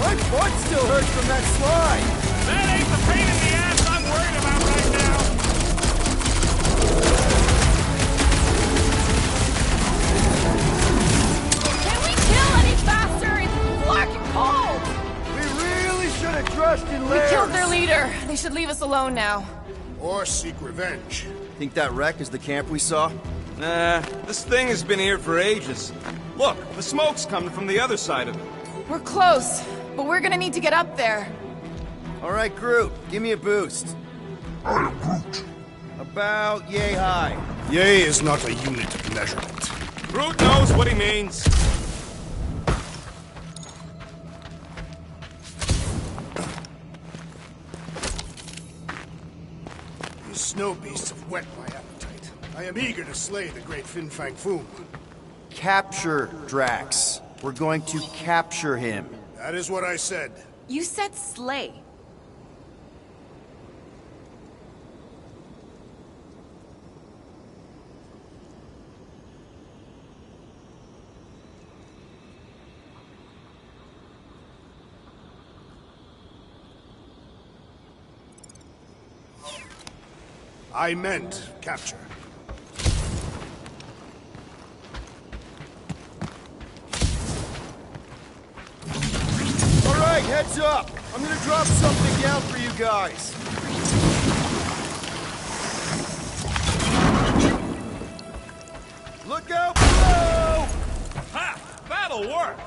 A: My butt still hurts from that slide!
G: That ain't the pain in the ass I'm worried about right now!
F: Can we kill any faster? It's fucking cold!
A: We really should have dressed in
C: We
A: layers!
C: killed their leader. They should leave us alone now.
D: Or seek revenge.
A: Think that wreck is the camp we saw?
B: Nah, this thing has been here for ages. Look, the smoke's coming from the other side of it.
C: We're close, but we're gonna need to get up there.
A: Alright, Groot, give me a boost.
E: I am Groot.
A: About yay high.
D: Yea is not a unit of measurement.
B: Groot knows what he means.
D: These snow beasts have whet my appetite. I am eager to slay the great Fin Fang Foom.
A: Capture Drax. We're going to capture him.
D: That is what I said.
F: You said slay.
D: I meant capture.
A: All right, heads up. I'm gonna drop something down for you guys. Look out below!
G: Ha! That'll work!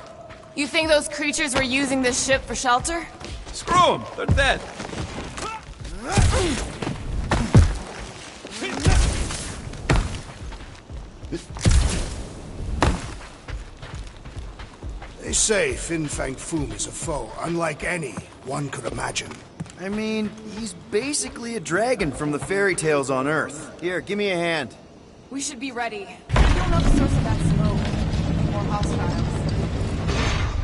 F: You think those creatures were using this ship for shelter?
B: Screw them. They're dead.
D: They say Fin Fang Foom is a foe unlike any one could imagine.
A: I mean, he's basically a dragon from the fairy tales on Earth. Here, give me a hand.
F: We should be ready. We don't know the source of that smoke. More hostiles.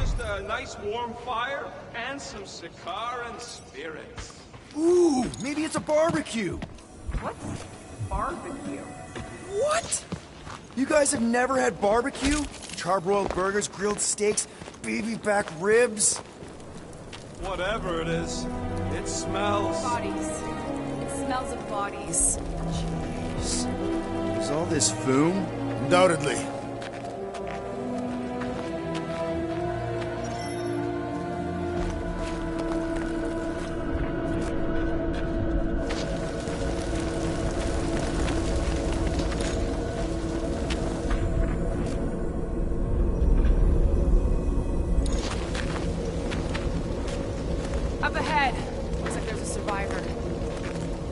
G: Just a nice warm fire and some Sakaran spirits.
A: Ooh, maybe it's a barbecue.
C: What's barbecue?
A: What? You guys have never had barbecue? Charbroiled burgers, grilled steaks, baby back ribs?
G: Whatever it is, it smells.
F: Bodies. It smells of bodies.
A: Is all this foom?
D: Undoubtedly.
F: Up ahead. Looks like there's a survivor.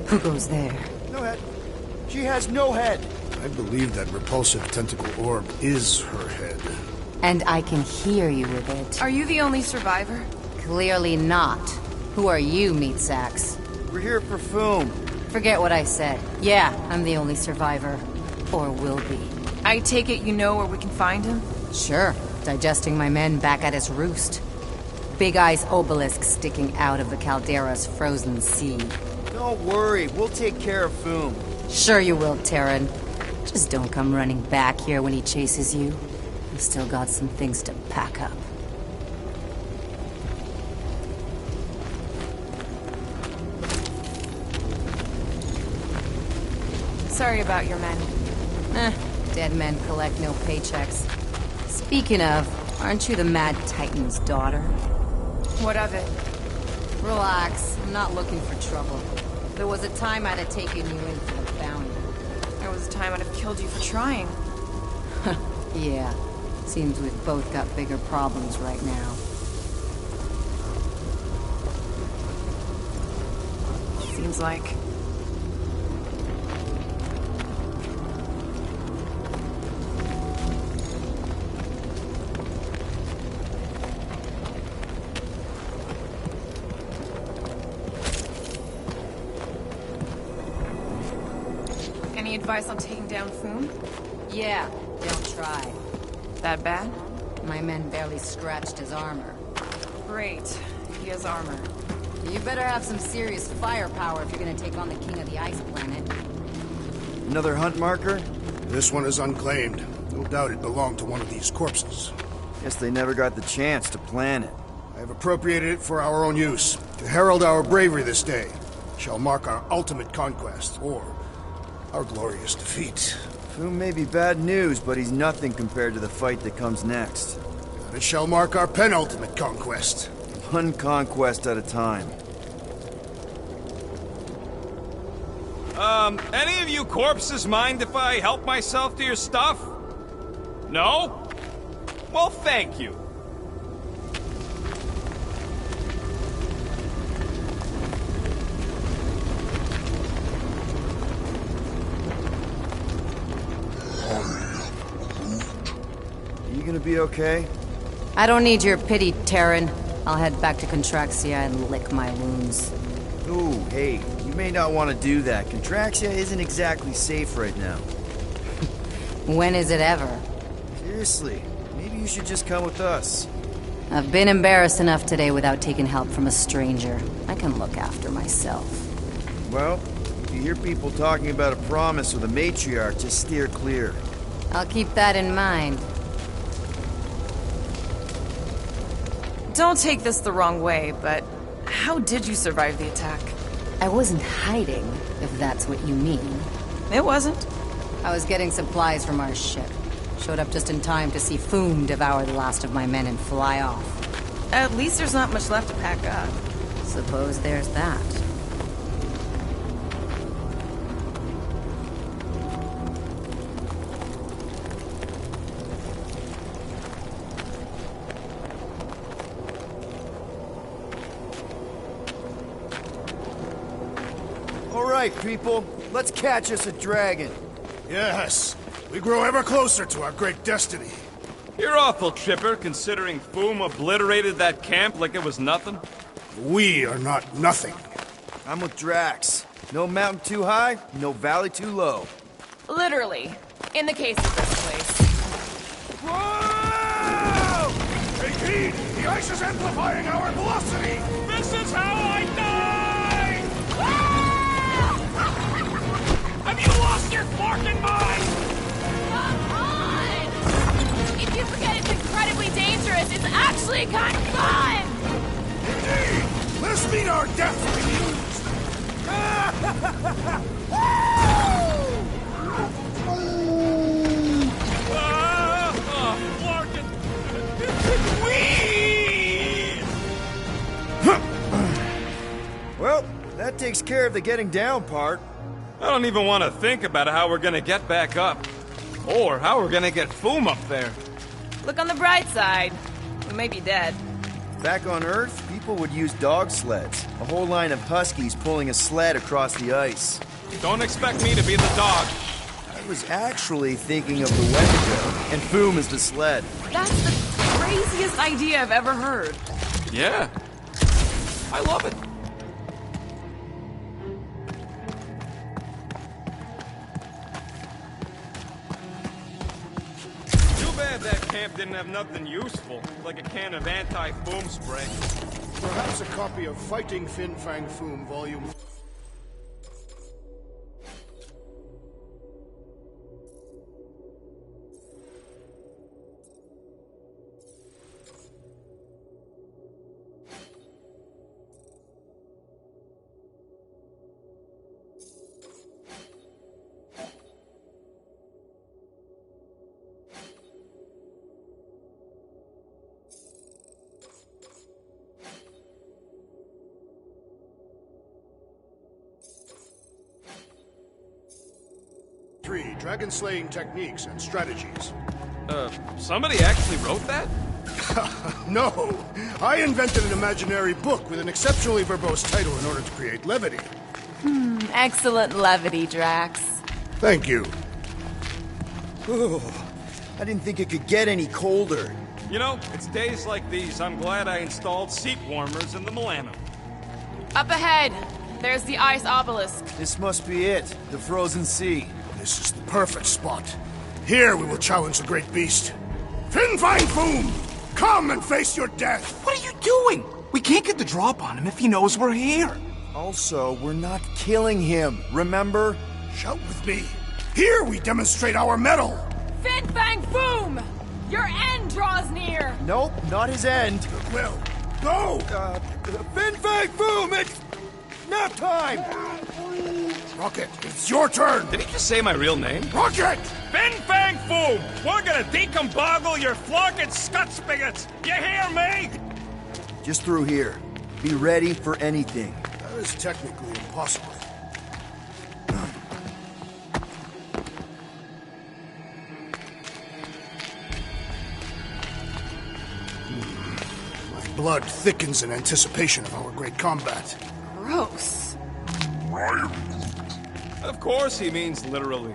C: Who goes there?
A: No head. She has no head.
D: I believe that repulsive tentacle orb is her head.
H: And I can hear you with it.
F: Are you the only survivor?
H: Clearly not. Who are you, meat sacks?
A: We're here for foom.
H: Forget what I said. Yeah, I'm the only survivor. Or will be.
C: I take it you know where we can find him?
H: Sure. Digesting my men back at his roost. Big Eye's obelisk sticking out of the Caldera's frozen sea.
A: Don't worry, we'll take care of foom.
H: Sure you will, Terran. Just don't come running back here when he chases you. We've still got some things to pack up.
C: Sorry about your men.
H: Dead men collect no paychecks. Speaking of, aren't you the Mad Titan's daughter?
C: What of it?
H: Relax, I'm not looking for trouble. There was a time I'd have taken you in for the bounty.
C: There was a time I'd have killed you for trying.
H: Yeah, seems we've both got bigger problems right now.
C: Seems like. Any advice on taking down Foom?
H: Yeah, don't try.
C: That bad?
H: My men barely scratched his armor.
C: Great. He has armor.
H: You better have some serious firepower if you're gonna take on the king of the ice planet.
A: Another hunt marker?
D: This one is unclaimed. No doubt it belonged to one of these corpses.
A: Guess they never got the chance to plan it.
D: I have appropriated it for our own use. To herald our bravery this day shall mark our ultimate conquest, or our glorious defeat.
A: Foom may be bad news, but he's nothing compared to the fight that comes next.
D: And it shall mark our penultimate conquest.
A: One conquest at a time.
B: Any of you corpses mind if I help myself to your stuff? No? Well, thank you.
A: be okay?
H: I don't need your pity, Terran. I'll head back to Contraxia and lick my wounds.
A: Ooh, hey, you may not want to do that. Contraxia isn't exactly safe right now.
H: When is it ever?
A: Seriously, maybe you should just come with us.
H: I've been embarrassed enough today without taking help from a stranger. I can look after myself.
A: Well, if you hear people talking about a promise with a matriarch, just steer clear.
H: I'll keep that in mind.
C: Don't take this the wrong way, but how did you survive the attack?
H: I wasn't hiding, if that's what you mean.
C: It wasn't.
H: I was getting supplies from our ship. Showed up just in time to see Foom devour the last of my men and fly off.
C: At least there's not much left to pack up.
H: Suppose there's that.
A: All right, people, let's catch us a dragon.
D: Yes, we grow ever closer to our great destiny.
B: You're awful chipper, considering Foom obliterated that camp like it was nothing.
D: We are not nothing.
A: I'm with Drax. No mountain too high, no valley too low.
F: Literally. In the case of this place.
D: Whoa! Take heed! The ice is amplifying our velocity!
G: This is how I die! Have you lost your forking mind?
F: Come on! If you forget it's incredibly dangerous, it's actually kind of fun!
D: Indeed! Let us meet our death bemused!
A: Well, that takes care of the getting down part.
B: I don't even want to think about how we're gonna get back up. Or how we're gonna get Foom up there.
C: Look on the bright side. We may be dead.
A: Back on Earth, people would use dog sleds. A whole line of huskies pulling a sled across the ice.
B: Don't expect me to be the dog.
A: I was actually thinking of the Wendigo, and Foom is the sled.
C: That's the craziest idea I've ever heard.
B: Yeah. I love it. Too bad that camp didn't have nothing useful, like a can of anti-foam spray.
D: Perhaps a copy of Fighting Fin Fang Foom, Volume... Dragon-slaying techniques and strategies.
B: Somebody actually wrote that?
D: No! I invented an imaginary book with an exceptionally verbose title in order to create levity.
F: Excellent levity, Drax.
D: Thank you.
A: Oh, I didn't think it could get any colder.
B: You know, it's days like these I'm glad I installed seat warmers in the Milano.
F: Up ahead, there's the ice obelisk.
A: This must be it, the frozen sea.
D: This is the perfect spot. Here we will challenge the great beast. Fin Fang Foom! Come and face your death!
I: What are you doing? We can't get the drop on him if he knows we're here.
A: Also, we're not killing him, remember?
D: Shout with me. Here we demonstrate our mettle!
F: Fin Fang Foom! Your end draws near!
A: Nope, not his end.
D: Well, go!
A: Fin Fang Foom, it's nap time!
D: Rocket, it's your turn!
B: Did he just say my real name?
D: Rocket!
G: Fin Fang Foom! We're gonna decomboggle your flunking scut spigots! You hear me?
A: Just through here. Be ready for anything.
D: That is technically impossible. My blood thickens in anticipation of our great combat.
C: Gross.
B: Of course he means literally.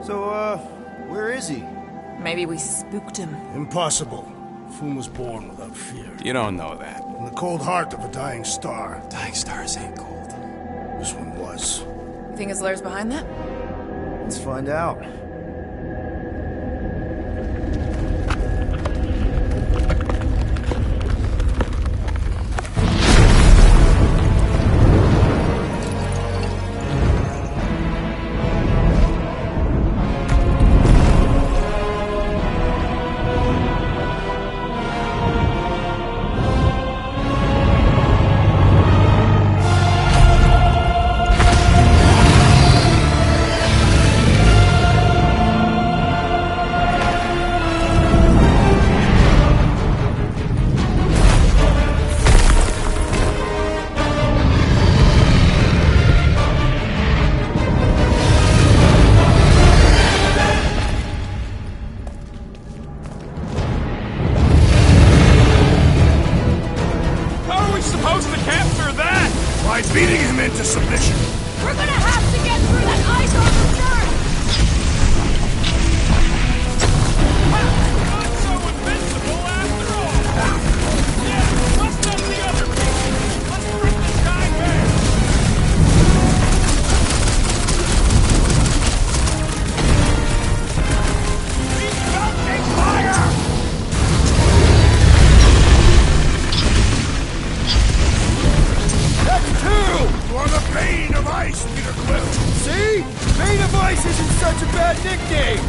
A: So, where is he?
C: Maybe we spooked him.
D: Impossible. Foom was born without fear.
B: You don't know that.
D: In the cold heart of a dying star.
B: Dying stars ain't cold.
D: This one was.
C: You think his lair's behind that?
A: Let's find out.
D: Beating him into submission.
F: We're gonna have to get through that ice armor first!
G: Well, not so invincible after all! Yeah, bust up the other people! Let's strip this guy bare! He's belching fire!
D: You are the Bane of Ice, Peter Quill!
A: See? Bane of Ice isn't such a bad nickname!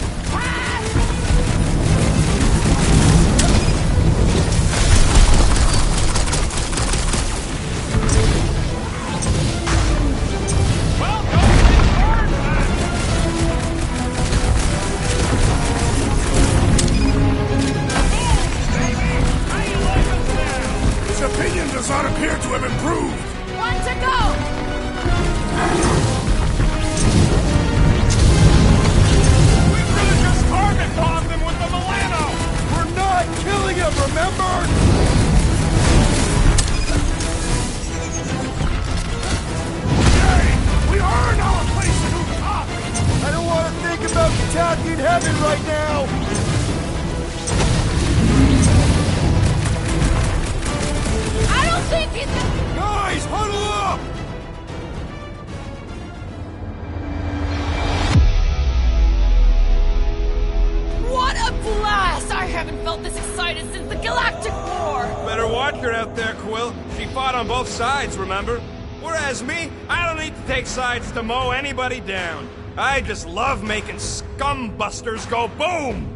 G: Well, don't get burned, man! Baby! How you like us now?
D: His opinion does not appear to have improved.
F: One to go!
G: We could have just target bombed him with the Milano!
A: We're not killing him, remember?
D: Hey, we earned our place in Utah!
A: I don't want to think about attacking heaven right now!
F: I don't think he's gonna...
A: Guys, huddle up!
F: What a blast! I haven't felt this excited since the Galactic War!
B: Better watch her out there, Quill. She fought on both sides, remember? Whereas me, I don't need to take sides to mow anybody down. I just love making scumbusters go boom!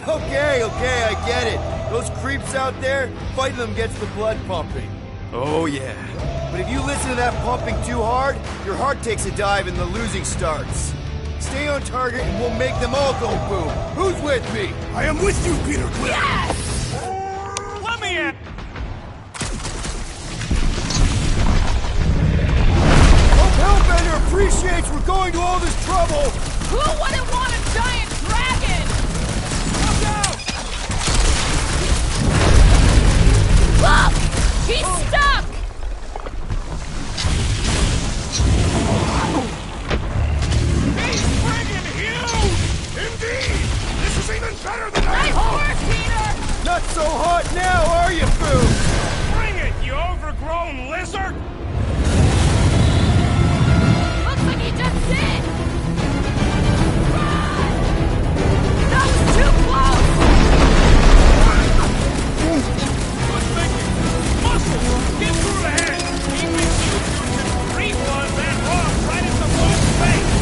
A: Okay, I get it. Those creeps out there, fighting them gets the blood pumping.
B: Oh, yeah.
A: But if you listen to that pumping too hard, your heart takes a dive and the losing starts. Stay on target and we'll make them all go boom. Who's with me?
D: I am with you, Peter Quill!
F: Yes!
G: Let me in!
A: Hope Hellbender appreciates we're going to all this trouble.
F: Who wouldn't want a giant dragon?
G: Look out!
F: Look! He's stuck!
G: He's friggin' huge!
D: Indeed! This is even better than I
F: Nice
D: hoped!
F: work, Peter!
A: Not so hot now, are you, Boo?
G: Bring it, you overgrown lizard!
F: Looks like he just did! Run! That was too close!
G: Good thinking! Muscles! Get through the head! He thinks you two can breathe one that rock right in the moon's face!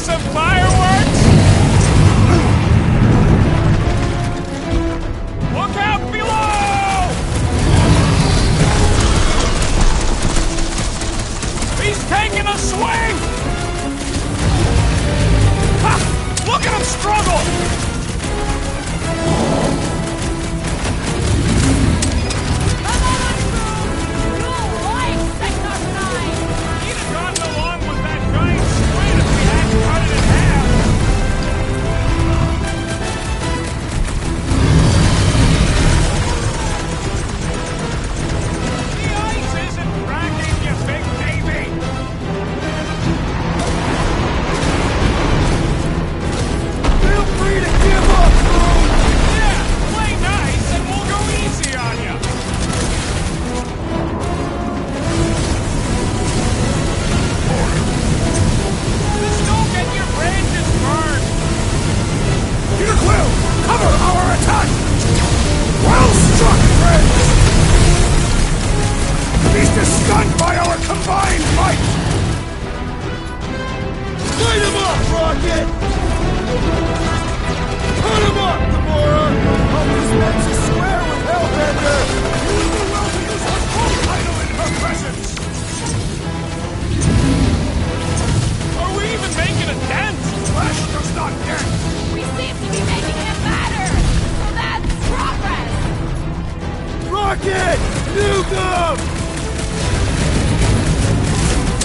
G: some fireworks? Look out below! He's taking a swing! Ha! Look at him struggle!
F: Come on, Groot! You'll like Techno-9!
G: He'd have gotten along with that giant squid if we hadn't cut it in half! The ice isn't cracking, you big baby!
D: Feel free to give up, Groot!
G: Yeah, play nice and we'll go easy on you! Just don't get your branches burned!
D: Peter Quill, cover our attack! Well struck, friends! The beast is stunned by our combined might! Light him up, Rocket! Put him up, Gamora! Help this match is square with Hellbender! You will do well to use her full title in her presence!
G: Are we even making a dent?
D: Flash does not dent!
F: We seem to be making him better! So that's progress!
D: Rocket! Nuke him!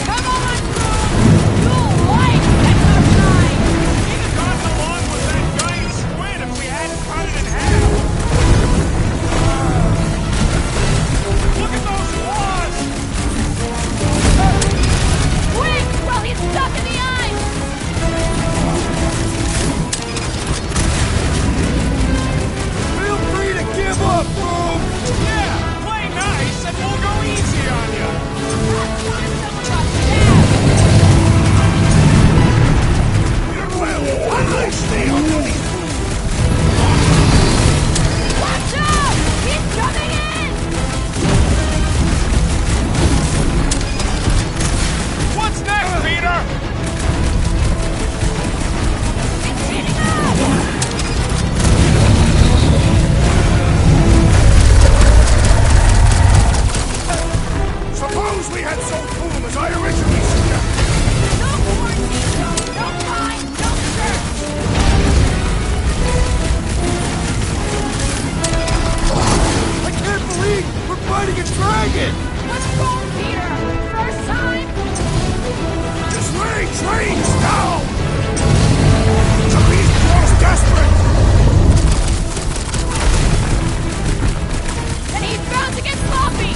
F: Come on, Groot! You'll like Techno-9!
G: He'd have gotten along with that giant squid if we hadn't cut it in half! Look at those claws!
F: Quick! While he's stuck in the ice!
D: Feel free to give up, Boom!
G: Yeah, play nice and we'll go easy on you!
F: Last time someone got stabbed!
D: Peter Quill, unleash the Untitled!
F: Watch out! He's coming in!
G: What's next, Peter?
F: It's hitting us!
D: Suppose we had sold Boom as I originally suggested!
F: No quarantine zone, no time, no search!
D: I can't believe we're fighting a dragon!
F: What's wrong, Peter? First time?
D: Just lay trains down! The beast grows desperate!
F: And he's bound to get sloppy!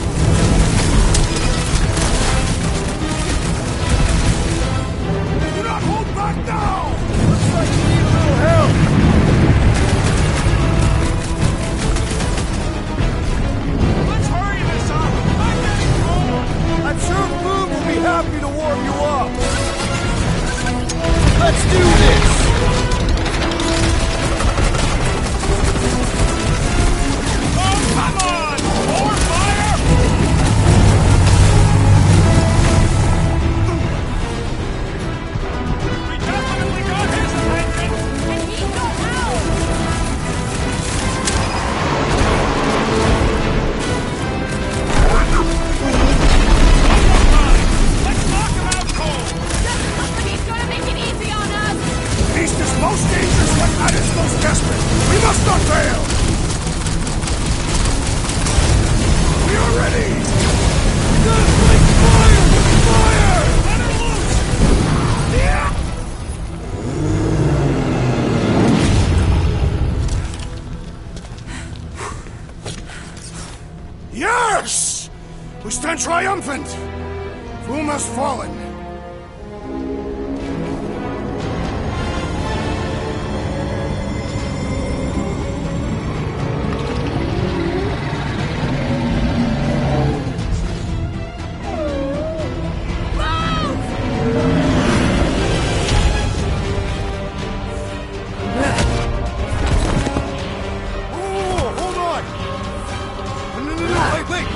D: Do not hold back now! Looks like we need a little help!
G: Let's hurry this up! I'm getting cold!
D: I'm sure Boom will be happy to warm you up! Let's do this!
G: Oh, come on! More fire! We definitely got his attention!
F: And he got out!
G: Let's knock him out cold!
F: Doesn't look like he's gonna make it easy on us!
D: Beast is most dangerous when at its most desperate! We must not fail! We are ready! We gotta fight fire with fire!
G: Let her loose!
D: Yeah! Yes! We stand triumphant! Boom has fallen!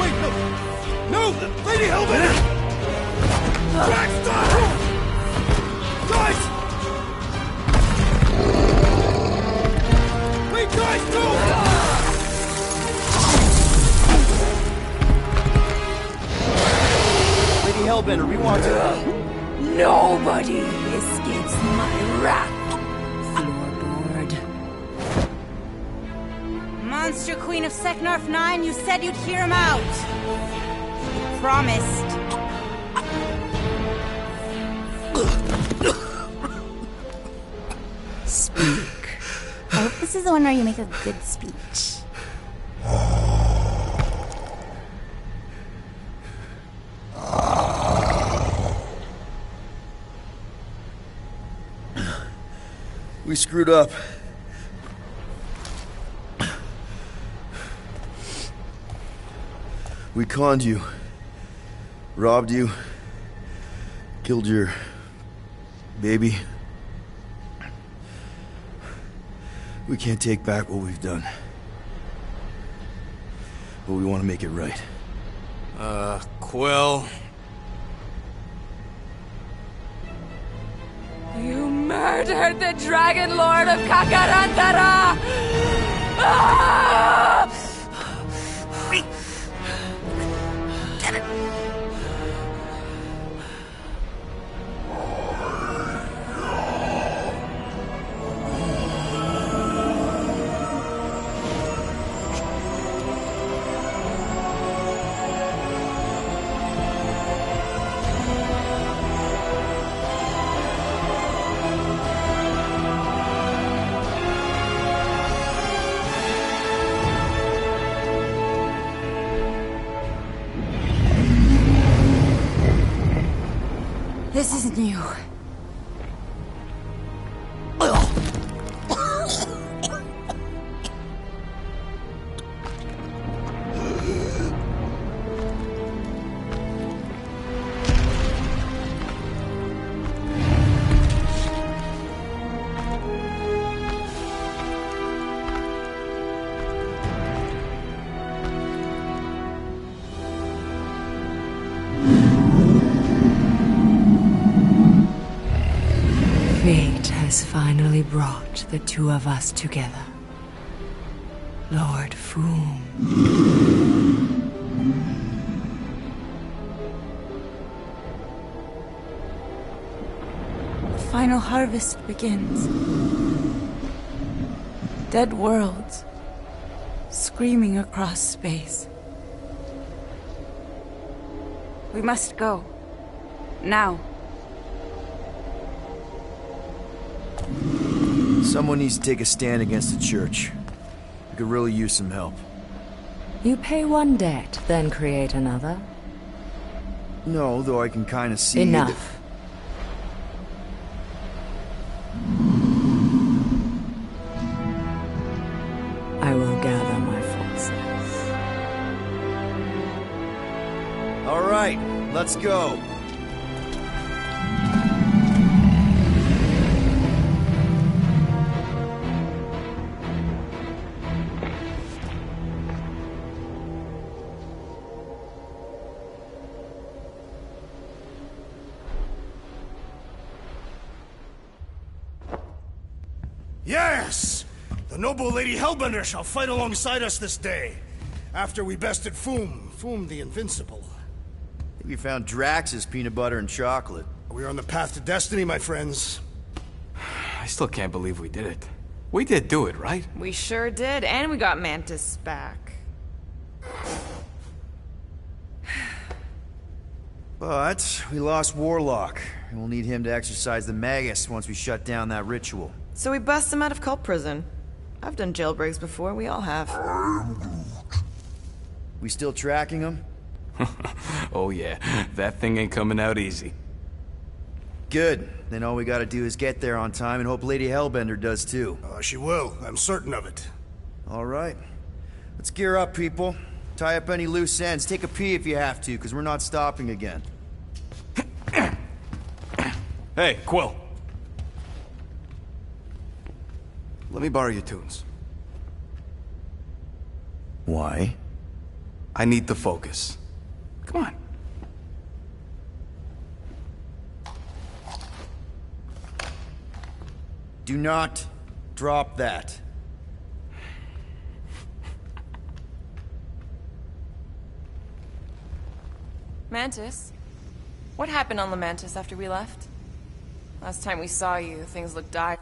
D: Wait, no! No! Lady Hellbender! Back
H: Monster Queen of Seknarf 9, you said you'd hear him out. You promised.
J: Speak. I hope this is the one where you make a good speech.
A: We screwed up. We conned you, robbed you, killed your baby. We can't take back what we've done. But we want to make it right.
B: Quill.
F: You murdered the Dragon Lord of Kakarantara! Ah!
H: This isn't you.
K: Fate has finally brought the two of us together. Lord Foom.
H: The final harvest begins. Dead worlds, screaming across space. We must go. Now.
A: Someone needs to take a stand against the church. We could really use some help.
K: You pay one debt, then create another?
A: No, though I can kind of see
K: Enough. I will gather my forces.
A: All right, let's go.
D: Yes! The noble Lady Hellbender shall fight alongside us this day, after we bested Foom the Invincible.
A: I think we found Drax's peanut butter and chocolate.
D: We are on the path to destiny, my friends.
B: I still can't believe we did it. We did do it, right?
C: We sure did, and we got Mantis back.
A: But we lost Warlock, and we'll need him to exercise the Magus once we shut down that ritual.
C: So we bust him out of cult prison. I've done jailbreaks before, we all have.
A: We still tracking him?
B: Oh yeah, that thing ain't coming out easy.
A: Good. Then all we gotta do is get there on time and hope Lady Hellbender does too.
D: She will. I'm certain of it.
A: All right. Let's gear up, people. Tie up any loose ends. Take a pee if you have to, because we're not stopping again.
B: Hey, Quill. Let me borrow your tunes.
A: Why?
B: I need the focus. Come on.
A: Do not drop that.
C: Mantis? What happened on the Mantis after we left? Last time we saw you, things looked dire.